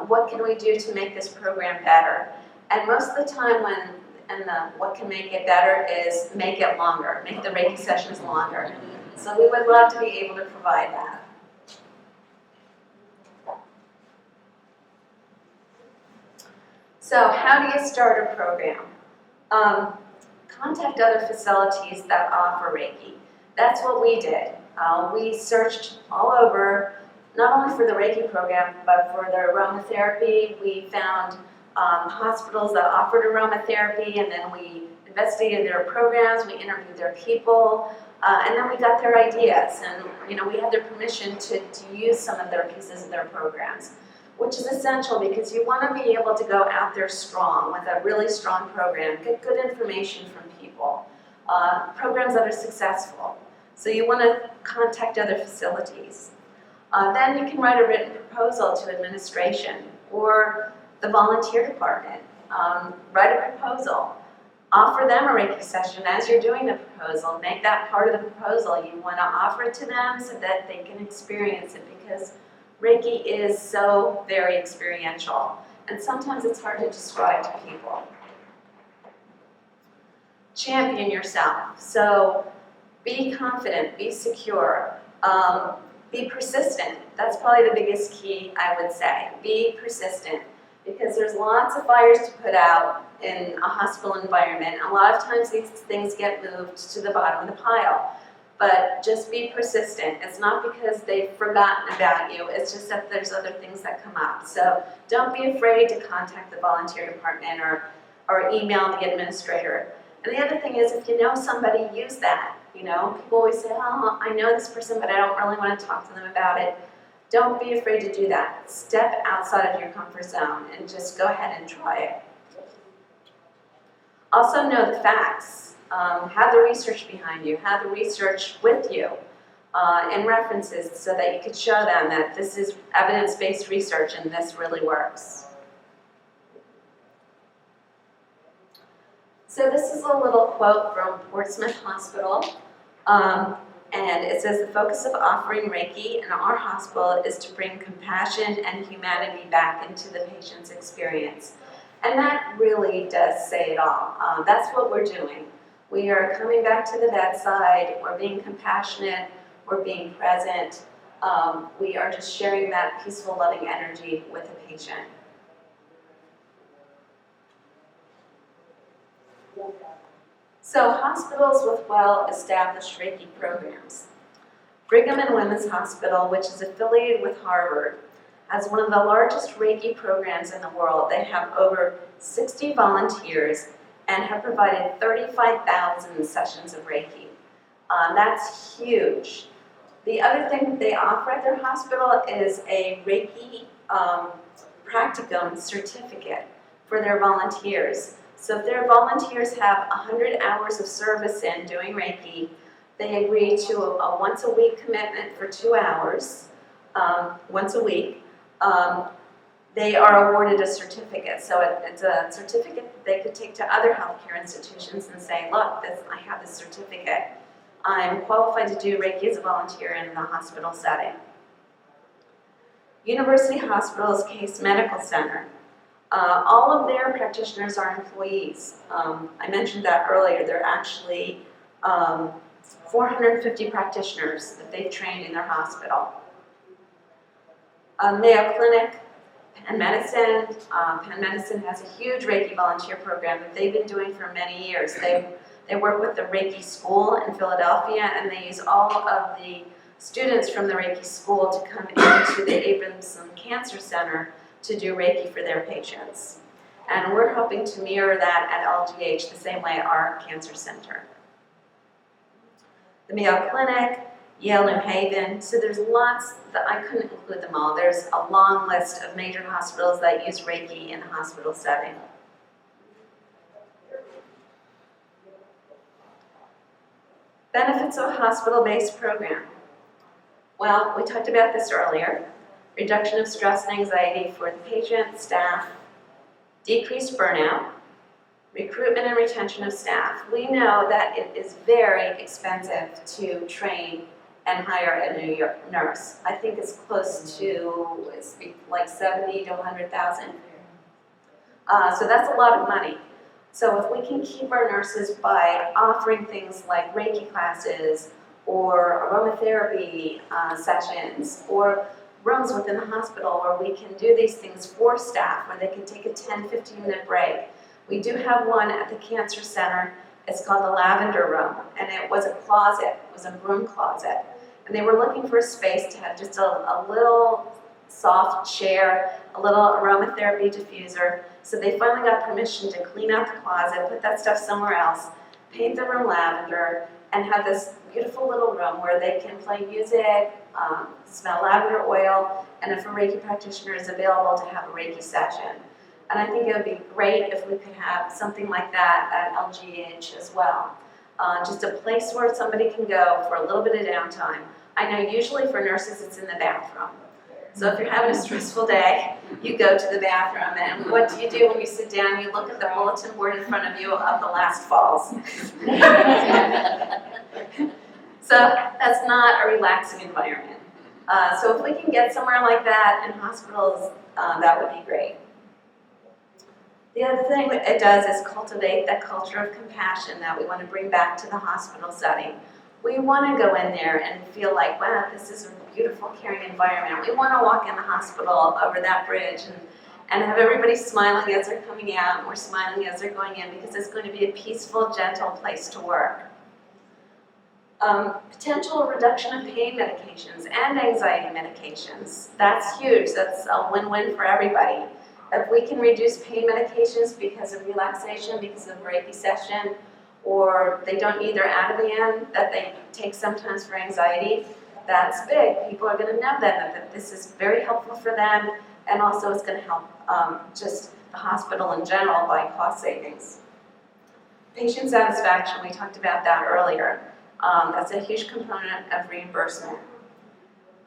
What can we do to make this program better? And most of the time what can make it better is make it longer, make the Reiki sessions longer. So we would love to be able to provide that. So how do you start a program? Contact other facilities that offer Reiki. That's what we did. We searched all over, not only for the Reiki program, but for the aromatherapy. We found hospitals that offered aromatherapy, and then we investigated their programs, we interviewed their people, and then we got their ideas, and we had their permission to use some of their pieces of their programs, which is essential because you want to be able to go out there strong with a really strong program, get good information from people, programs that are successful. So you want to contact other facilities. Then you can write a written proposal to administration or the volunteer department. Write a proposal. Offer them a Reiki session as you're doing the proposal. Make that part of the proposal. You want to offer it to them so that they can experience it, because Reiki is so very experiential, and sometimes it's hard to describe to people. Champion yourself. So Be confident, be secure, be persistent. That's probably the biggest key, I would say. Be persistent, because there's lots of fires to put out in a hospital environment. A lot of times these things get moved to the bottom of the pile. But just be persistent. It's not because they've forgotten about you, it's just that there's other things that come up. So don't be afraid to contact the volunteer department or email the administrator. And the other thing is, if you know somebody, use that. You know, people always say, oh, I know this person, but I don't really want to talk to them about it. Don't be afraid to do that. Step outside of your comfort zone and just go ahead and try it. Also know the facts. Have the research behind you, have the research with you, and references so that you could show them that this is evidence-based research and this really works. So this is a little quote from Portsmouth Hospital, and it says, the focus of offering Reiki in our hospital is to bring compassion and humanity back into the patient's experience. And that really does say it all. That's what we're doing. We are coming back to the bedside, we're being compassionate, we're being present, we are just sharing that peaceful, loving energy with the patient. So hospitals with well-established Reiki programs. Brigham and Women's Hospital, which is affiliated with Harvard, has one of the largest Reiki programs in the world. They have over 60 volunteers and have provided 35,000 sessions of Reiki. That's huge. The other thing that they offer at their hospital is a Reiki practicum certificate for their volunteers. So if their volunteers have 100 hours of service in doing Reiki, they agree to a once-a-week commitment for 2 hours, once a week. They are awarded a certificate. So it's a certificate that they could take to other healthcare institutions and say, look, I have this certificate. I'm qualified to do Reiki as a volunteer in the hospital setting. University Hospitals Case Medical Center. All of their practitioners are employees. I mentioned that earlier. They're actually 450 practitioners that they've trained in their hospital. Mayo Clinic, Penn Medicine. Penn Medicine has a huge Reiki volunteer program that they've been doing for many years. They work with the Reiki school in Philadelphia, and they use all of the students from the Reiki school to come into the Abramson Cancer Center to do Reiki for their patients. And we're hoping to mirror that at LGH the same way at our cancer center. The Mayo Clinic, Yale New Haven, so there's lots, that I couldn't include them all. There's a long list of major hospitals that use Reiki in the hospital setting. Benefits of a hospital-based program. Well, we talked about this earlier. Reduction of stress and anxiety for the patient, staff, decreased burnout, recruitment and retention of staff. We know that it is very expensive to train and hire a new nurse. I think it's close to like 70 to 100,000. So that's a lot of money. So if we can keep our nurses by offering things like Reiki classes or aromatherapy sessions or rooms within the hospital where we can do these things for staff, where they can take a 10-15 minute break. We do have one at the cancer center. It's called the Lavender Room, and it was a closet, it was a broom closet. And they were looking for a space to have just a little soft chair, a little aromatherapy diffuser. So they finally got permission to clean out the closet, put that stuff somewhere else, paint the room lavender, and have this beautiful little room where they can play music, smell lavender oil, and if a Reiki practitioner is available to have a Reiki session. And I think it would be great if we could have something like that at LGH as well. Just a place where somebody can go for a little bit of downtime. I know usually for nurses it's in the bathroom. So if you're having a stressful day, you go to the bathroom, and what do you do when you sit down? You look at the bulletin board in front of you of the last falls. So that's not a relaxing environment. So if we can get somewhere like that in hospitals, that would be great. The other thing it does is cultivate that culture of compassion that we want to bring back to the hospital setting, We want to go in there and feel like, wow, this is a beautiful, caring environment. We want to walk in the hospital over that bridge and have everybody smiling as they're coming out, and we're smiling as they're going in, because it's going to be a peaceful, gentle place to work. Potential reduction of pain medications and anxiety medications. That's huge. That's a win-win for everybody. If we can reduce pain medications because of relaxation, because of a Reiki session, or they don't need their Ativan that they take sometimes for anxiety, that's big. People are going to know that this is very helpful for them, and also it's going to help just the hospital in general by cost savings. Patient satisfaction, we talked about that earlier. That's a huge component of reimbursement.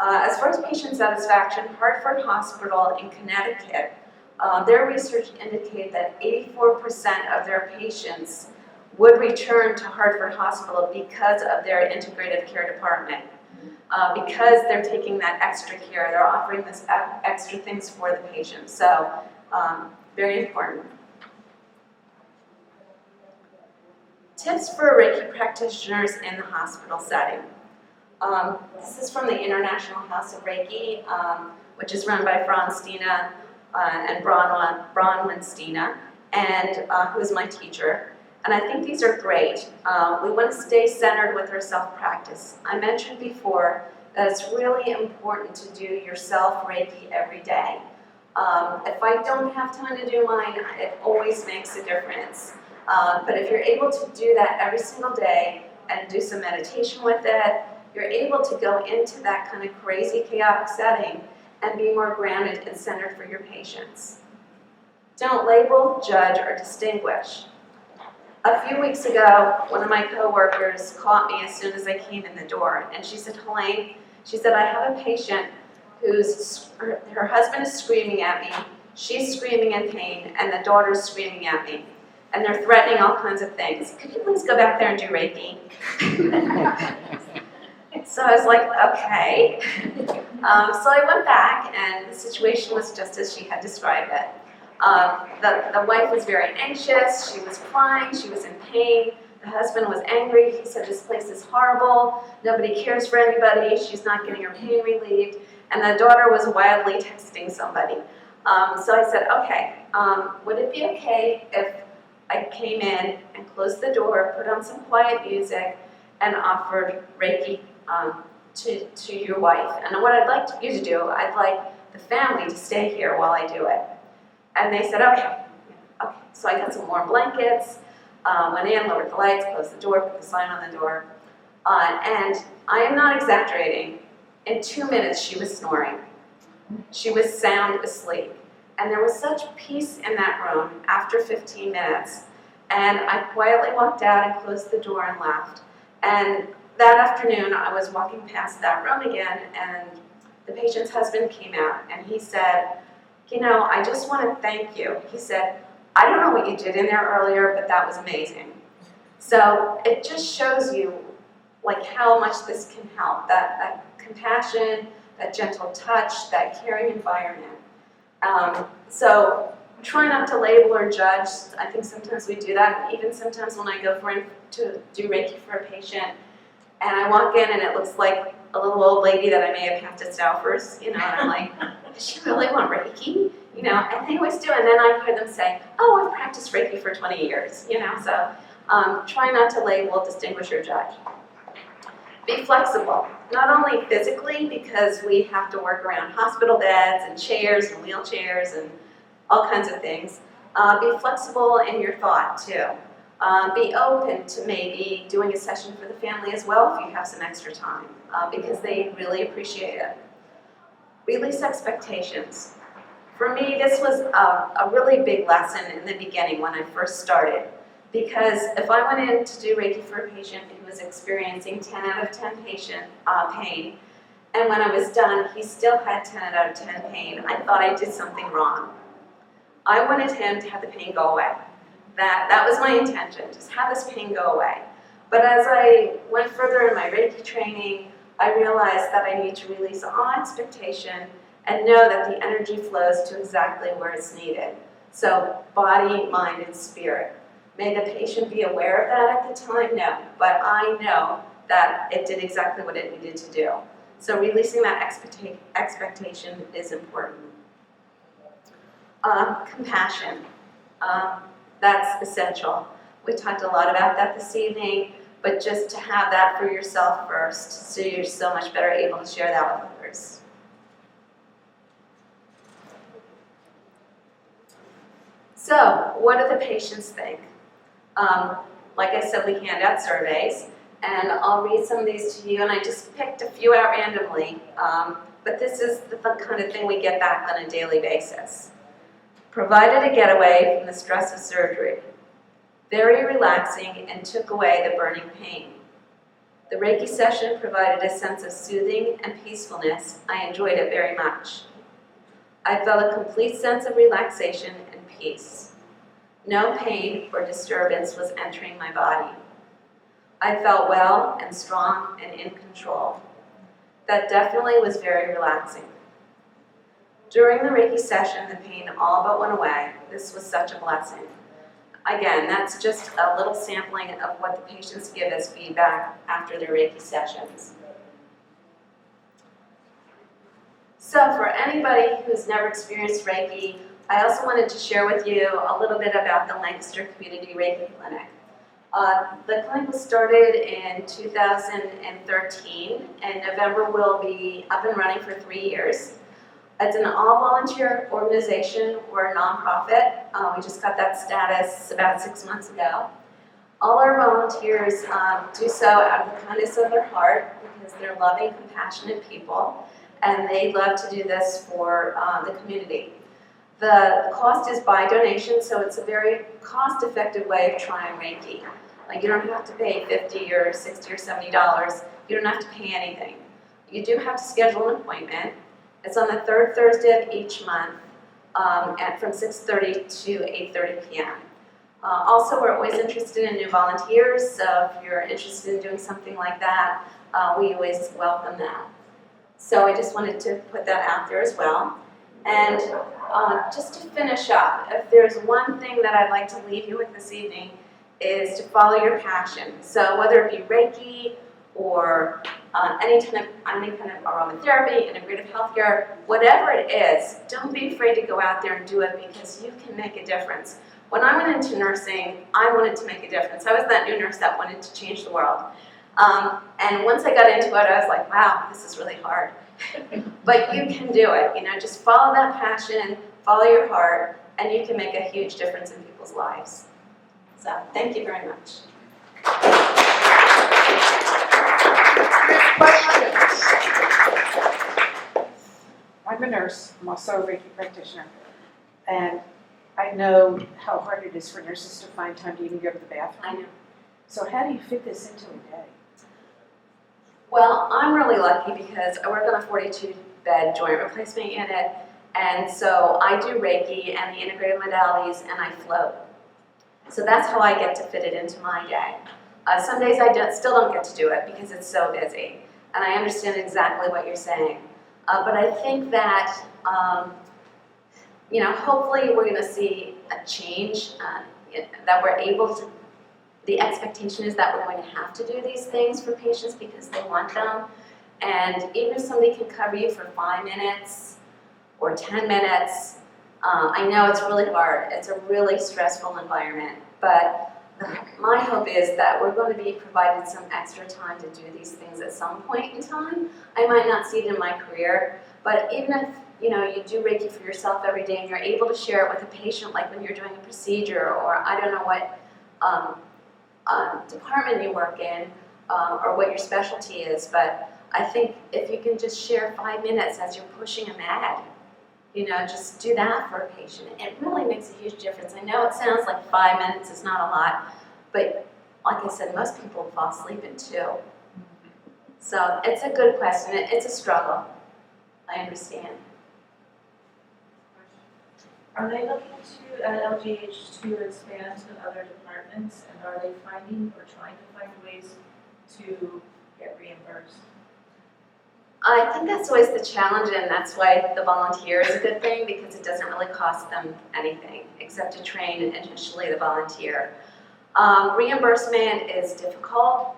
As far as patient satisfaction, Hartford Hospital in Connecticut, their research indicated that 84% of their patients would return to Hartford Hospital because of their integrative care department. Because they're taking that extra care, they're offering this extra things for the patient. So, very important. Tips for Reiki practitioners in the hospital setting. This is from the International House of Reiki, which is run by Franz Stina and Bronwyn Stina, and who is my teacher. And I think these are great. We want to stay centered with our self-practice. I mentioned before that it's really important to do your self-Reiki every day. If I don't have time to do mine, it always makes a difference. But if you're able to do that every single day and do some meditation with it, you're able to go into that kind of crazy, chaotic setting and be more grounded and centered for your patients. Don't label, judge, or distinguish. A few weeks ago, one of my coworkers caught me as soon as I came in the door, and she said, Helene, she said, I have a patient whose her husband is screaming at me, she's screaming in pain, and the daughter's screaming at me. And they're threatening all kinds of things. Could you please go back there and do Reiki? So I was like, okay. So I went back, and the situation was just as she had described it. The wife was very anxious, she was crying, she was in pain. The husband was angry, he said this place is horrible, nobody cares for anybody, she's not getting her pain relieved. And the daughter was wildly texting somebody. So I said, okay, would it be okay if I came in and closed the door, put on some quiet music, and offered Reiki to your wife? And what I'd like you to do, I'd like the family to stay here while I do it. And they said, okay. So I got some warm blankets, went in, lowered the lights, closed the door, put the sign on the door. And I am not exaggerating. In 2 minutes, she was snoring. She was sound asleep. And there was such peace in that room after 15 minutes. And I quietly walked out and closed the door and left. And that afternoon, I was walking past that room again, and the patient's husband came out, and he said, you know, I just want to thank you. He said, I don't know what you did in there earlier, but that was amazing. So it just shows you like how much this can help, that compassion, that gentle touch, that caring environment. So try not to label or judge. I think sometimes we do that. Even sometimes when I go to do Reiki for a patient, and I walk in and it looks like a little old lady that I may have practiced out first, you know, and I'm like, does she really want Reiki? You know, and they always do. And then I hear them say, oh, I've practiced Reiki for 20 years, you know. So try not to label, distinguish, or judge. Be flexible, not only physically, because we have to work around hospital beds and chairs and wheelchairs and all kinds of things. Be flexible in your thought, too. Be open to maybe doing a session for the family as well if you have some extra time, because they really appreciate it. Release expectations. For me, this was a really big lesson in the beginning when I first started, because if I went in to do Reiki for a patient who was experiencing 10 out of 10 pain, and when I was done, he still had 10 out of 10 pain, I thought I did something wrong. I wanted him to have the pain go away. That was my intention, just have this pain go away. But as I went further in my Reiki training, I realized that I need to release all expectation and know that the energy flows to exactly where it's needed. So body, mind, and spirit. May the patient be aware of that at the time? No. But I know that it did exactly what it needed to do. So releasing that expectation is important. Compassion, that's essential. We talked a lot about that this evening, but just to have that for yourself first, so you're so much better able to share that with others. So, what do the patients think? Like I said, we hand out surveys, and I'll read some of these to you, and I just picked a few out randomly, but this is the kind of thing we get back on a daily basis. Provided a getaway from the stress of surgery. Very relaxing and took away the burning pain. The Reiki session provided a sense of soothing and peacefulness. I enjoyed it very much. I felt a complete sense of relaxation and peace. No pain or disturbance was entering my body. I felt well and strong and in control. That definitely was very relaxing. During the Reiki session, the pain all but went away. This was such a blessing. Again, that's just a little sampling of what the patients give as feedback after their Reiki sessions. So for anybody who's never experienced Reiki, I also wanted to share with you a little bit about the Lancaster Community Reiki Clinic. The clinic was started in 2013, and November will be up and running for 3 years. It's an all-volunteer organization. We're a nonprofit. We just got that status about 6 months ago. All our volunteers do so out of the kindness of their heart because they're loving, compassionate people, and they love to do this for the community. The cost is by donation, so it's a very cost-effective way of trying Reiki. Like, you don't have to pay $50 or $60 or $70. You don't have to pay anything. You do have to schedule an appointment. It's on the third Thursday of each month from 6:30 to 8:30 p.m. Also, we're always interested in new volunteers, so if you're interested in doing something like that, we always welcome that. So I just wanted to put that out there as well. And just to finish up, if there's one thing that I'd like to leave you with this evening is to follow your passion. So whether it be Reiki or any kind of aromatherapy, integrative healthcare, whatever it is, don't be afraid to go out there and do it because you can make a difference. When I went into nursing, I wanted to make a difference. I was that new nurse that wanted to change the world. And once I got into it, I was like, wow, this is really hard. But you can do it. You know, just follow that passion, follow your heart, and you can make a huge difference in people's lives. So, thank you very much. I'm a nurse. I'm also a Reiki practitioner. And I know how hard it is for nurses to find time to even go to the bathroom. I know. So how do you fit this into a day? Well, I'm really lucky because I work on a 42-bed joint replacement unit, and so I do Reiki and the integrated modalities, and I float. So that's how I get to fit it into my day. Some days I still don't get to do it because it's so busy, and I understand exactly what you're saying. But I think that, hopefully we're going to see a change, that we're able to. The expectation is that we're going to have to do these things for patients because they want them. And even if somebody can cover you for 5 minutes or 10 minutes, I know it's really hard. It's a really stressful environment. But my hope is that we're going to be provided some extra time to do these things at some point in time. I might not see it in my career, but even if you do Reiki for yourself every day and you're able to share it with a patient, like when you're doing a procedure, or I don't know what department you work in, or what your specialty is, but I think if you can just share 5 minutes as you're pushing a mat, just do that for a patient. It really makes a huge difference. I know it sounds like 5 minutes is not a lot, but like I said, most people fall asleep in 2. So it's a good question. It's a struggle. I understand. Are they looking to, at LGH, to expand to other departments, and are they finding or trying to find ways to get reimbursed? I think that's always the challenge, and that's why the volunteer is a good thing, because it doesn't really cost them anything except to train initially the volunteer. Reimbursement is difficult.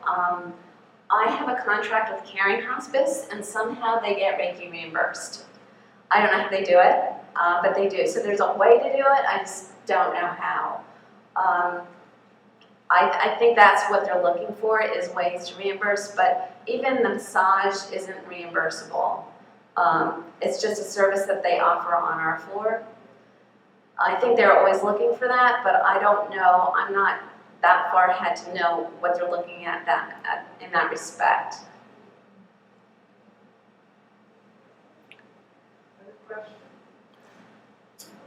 I have a contract with Caring Hospice, and somehow they get Reiki reimbursed. I don't know how they do it, but they do. So there's a way to do it, I just don't know how. I think that's what they're looking for, is ways to reimburse, but even the massage isn't reimbursable. It's just a service that they offer on our floor. I think they're always looking for that, but I don't know, I'm not that far ahead to know what they're looking at in that respect. Other question?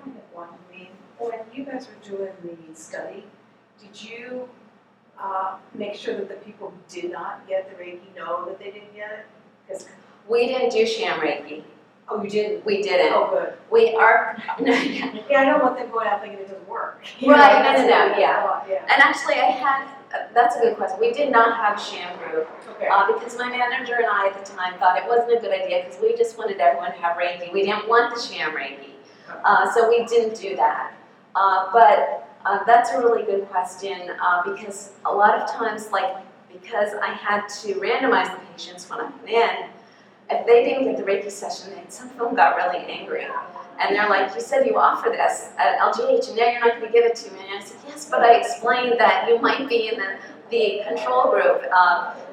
I have one. I mean, when you guys were doing the study, did you make sure that the people who did not get the Reiki know that they didn't get it? Because We didn't do sham Reiki. oh, you didn't. We didn't. Oh, good. We are, Yeah, I don't want them going out thinking it doesn't work. Right, that's no, what I yeah. thought, yeah. and actually I had, that's a good question. We did not have sham group. Okay. Because my manager and I at the time thought it wasn't a good idea because we just wanted everyone to have Reiki. We didn't want the sham Reiki. So we didn't do that. But that's a really good question because a lot of times, because I had to randomize the patients when I went in, if they didn't get the Reiki session, then some of them got really angry. And they're like, you said you offer this at LGH and now you're not going to give it to me. And I said, yes, but I explained that you might be in the control group.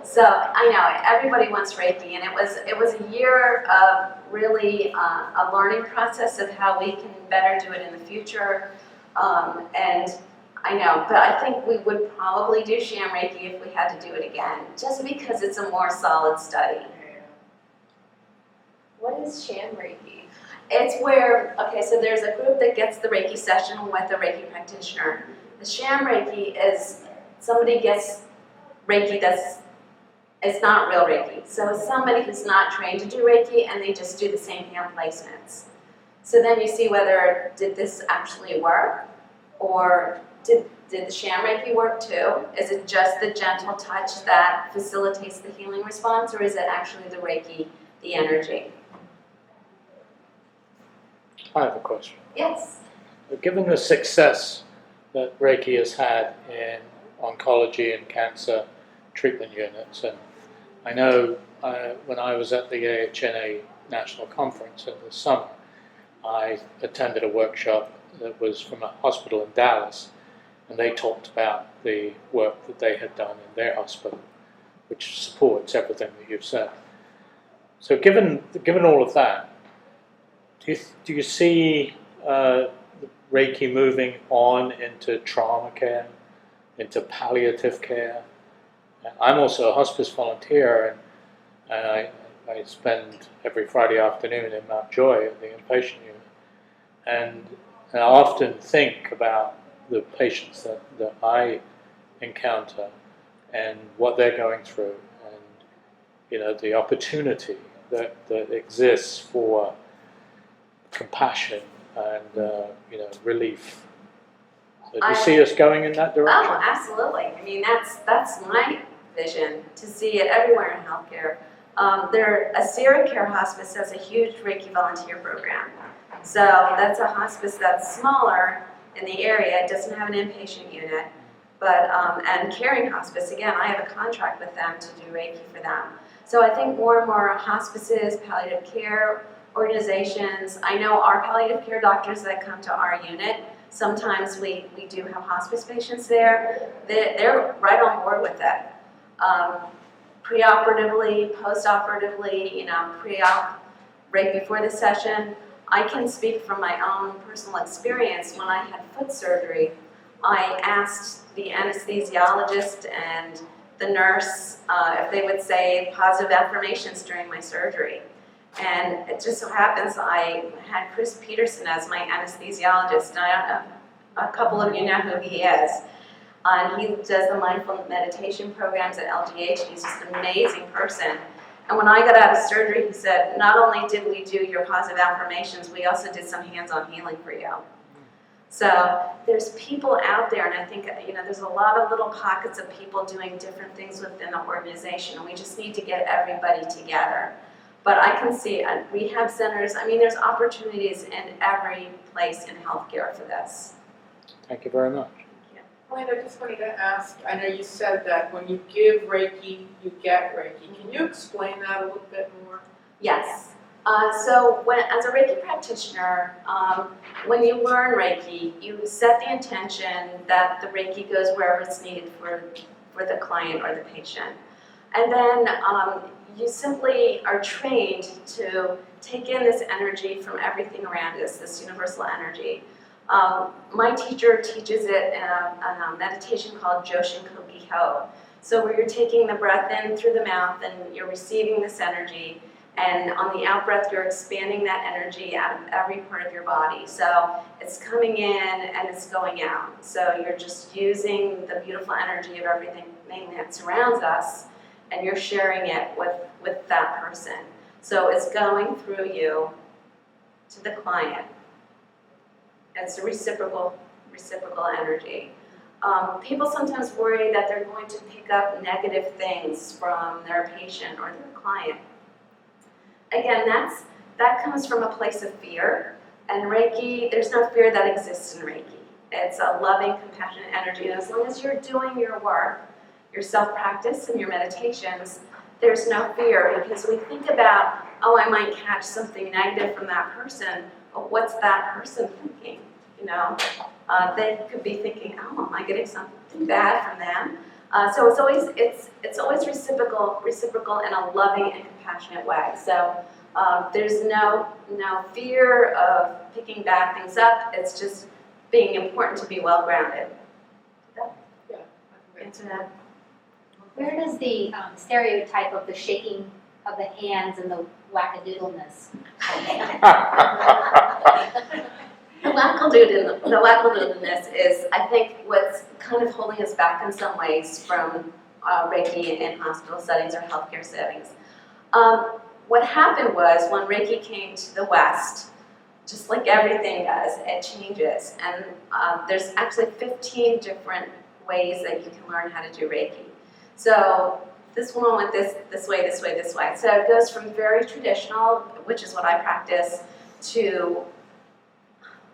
So I know, everybody wants Reiki, and it was a year of really a learning process of how we can better do it in the future. And I know, but I think we would probably do sham Reiki if we had to do it again, just because it's a more solid study. What is sham Reiki? It's where, okay, so there's a group that gets the Reiki session with a Reiki practitioner. The sham Reiki is somebody gets Reiki it's not real Reiki. So it's somebody who's not trained to do Reiki and they just do the same hand placements. So then you see whether, did this actually work? Or did the sham Reiki work too? Is it just the gentle touch that facilitates the healing response, or is it actually the Reiki, the energy? I have a question. Yes. Given the success that Reiki has had in oncology and cancer treatment units, and I know when I was at the AHNA National Conference in the summer, I attended a workshop that was from a hospital in Dallas, and they talked about the work that they had done in their hospital, which supports everything that you've said. So given all of that, do you see Reiki moving on into trauma care, into palliative care? I'm also a hospice volunteer, and I spend every Friday afternoon in Mount Joy at the inpatient unit. And I often think about the patients that I encounter and what they're going through, and the opportunity that exists for compassion and relief. So do you see us going in that direction? Oh, absolutely. I mean, that's my vision, to see it everywhere in healthcare. A Sierra Care Hospice has a huge Reiki volunteer program. So that's a hospice that's smaller in the area. It doesn't have an inpatient unit. But, and Caring Hospice, again, I have a contract with them to do Reiki for them. So I think more and more hospices, palliative care organizations, I know our palliative care doctors that come to our unit, sometimes we do have hospice patients there. They're right on board with that. Preoperatively, postoperatively, pre-op, right before the session. I can speak from my own personal experience. When I had foot surgery, I asked the anesthesiologist and the nurse if they would say positive affirmations during my surgery. And it just so happens I had Chris Peterson as my anesthesiologist, and I don't know, a couple of you know who he is. And he does the mindful meditation programs at LGH. He's just an amazing person. And when I got out of surgery, he said, not only did we do your positive affirmations, we also did some hands-on healing for you. So there's people out there, and I think there's a lot of little pockets of people doing different things within the organization, and we just need to get everybody together. But I can see rehab centers, there's opportunities in every place in healthcare for this. Thank you very much. Helene, I just wanted to ask, I know you said that when you give Reiki, you get Reiki. Can you explain that a little bit more? Yes. So as a Reiki practitioner, when you learn Reiki, you set the intention that the Reiki goes wherever it's needed for the client or the patient. And then you simply are trained to take in this energy from everything around us, this universal energy. My teacher teaches it in a meditation called Joshin Koki Ho. So where you're taking the breath in through the mouth and you're receiving this energy, and on the out breath you're expanding that energy out of every part of your body. So it's coming in and it's going out. So you're just using the beautiful energy of everything that surrounds us, and you're sharing it with that person. So it's going through you to the client. It's a reciprocal energy. People sometimes worry that they're going to pick up negative things from their patient or their client. Again, that comes from a place of fear. And Reiki, there's no fear that exists in Reiki. It's a loving, compassionate energy. And as long as you're doing your work, your self-practice and your meditations, there's no fear, because we think about, oh, I might catch something negative from that person, but what's that person thinking? You know, they could be thinking, oh, am I getting something bad from them? So it's always reciprocal in a loving and compassionate way. So there's no fear of picking bad things up. It's just being important to be well grounded. Yeah. Answer that. Where does the stereotype of the shaking of the hands and the wackadoodleness come in? The wackadoodleness is, I think, what's kind of holding us back in some ways from Reiki in hospital settings or healthcare settings. What happened was when Reiki came to the West, just like everything does, it changes. And there's actually 15 different ways that you can learn how to do Reiki. So this one went this way. So it goes from very traditional, which is what I practice, to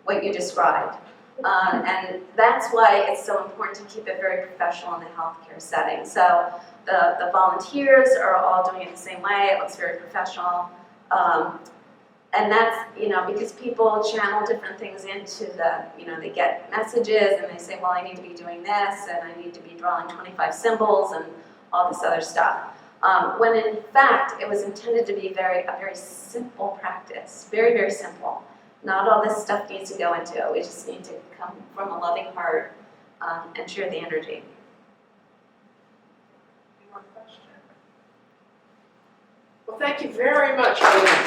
what you described. And that's why it's so important to keep it very professional in the healthcare setting. So the volunteers are all doing it the same way. It looks very professional. And that's, because people channel different things into they get messages and they say, well, I need to be doing this and I need to be drawing 25 symbols and all this other stuff. When in fact, it was intended to be a very simple practice, very, very simple. Not all this stuff needs to go into it. We just need to come from a loving heart and share the energy. Any more questions? Well, thank you very much, Helene.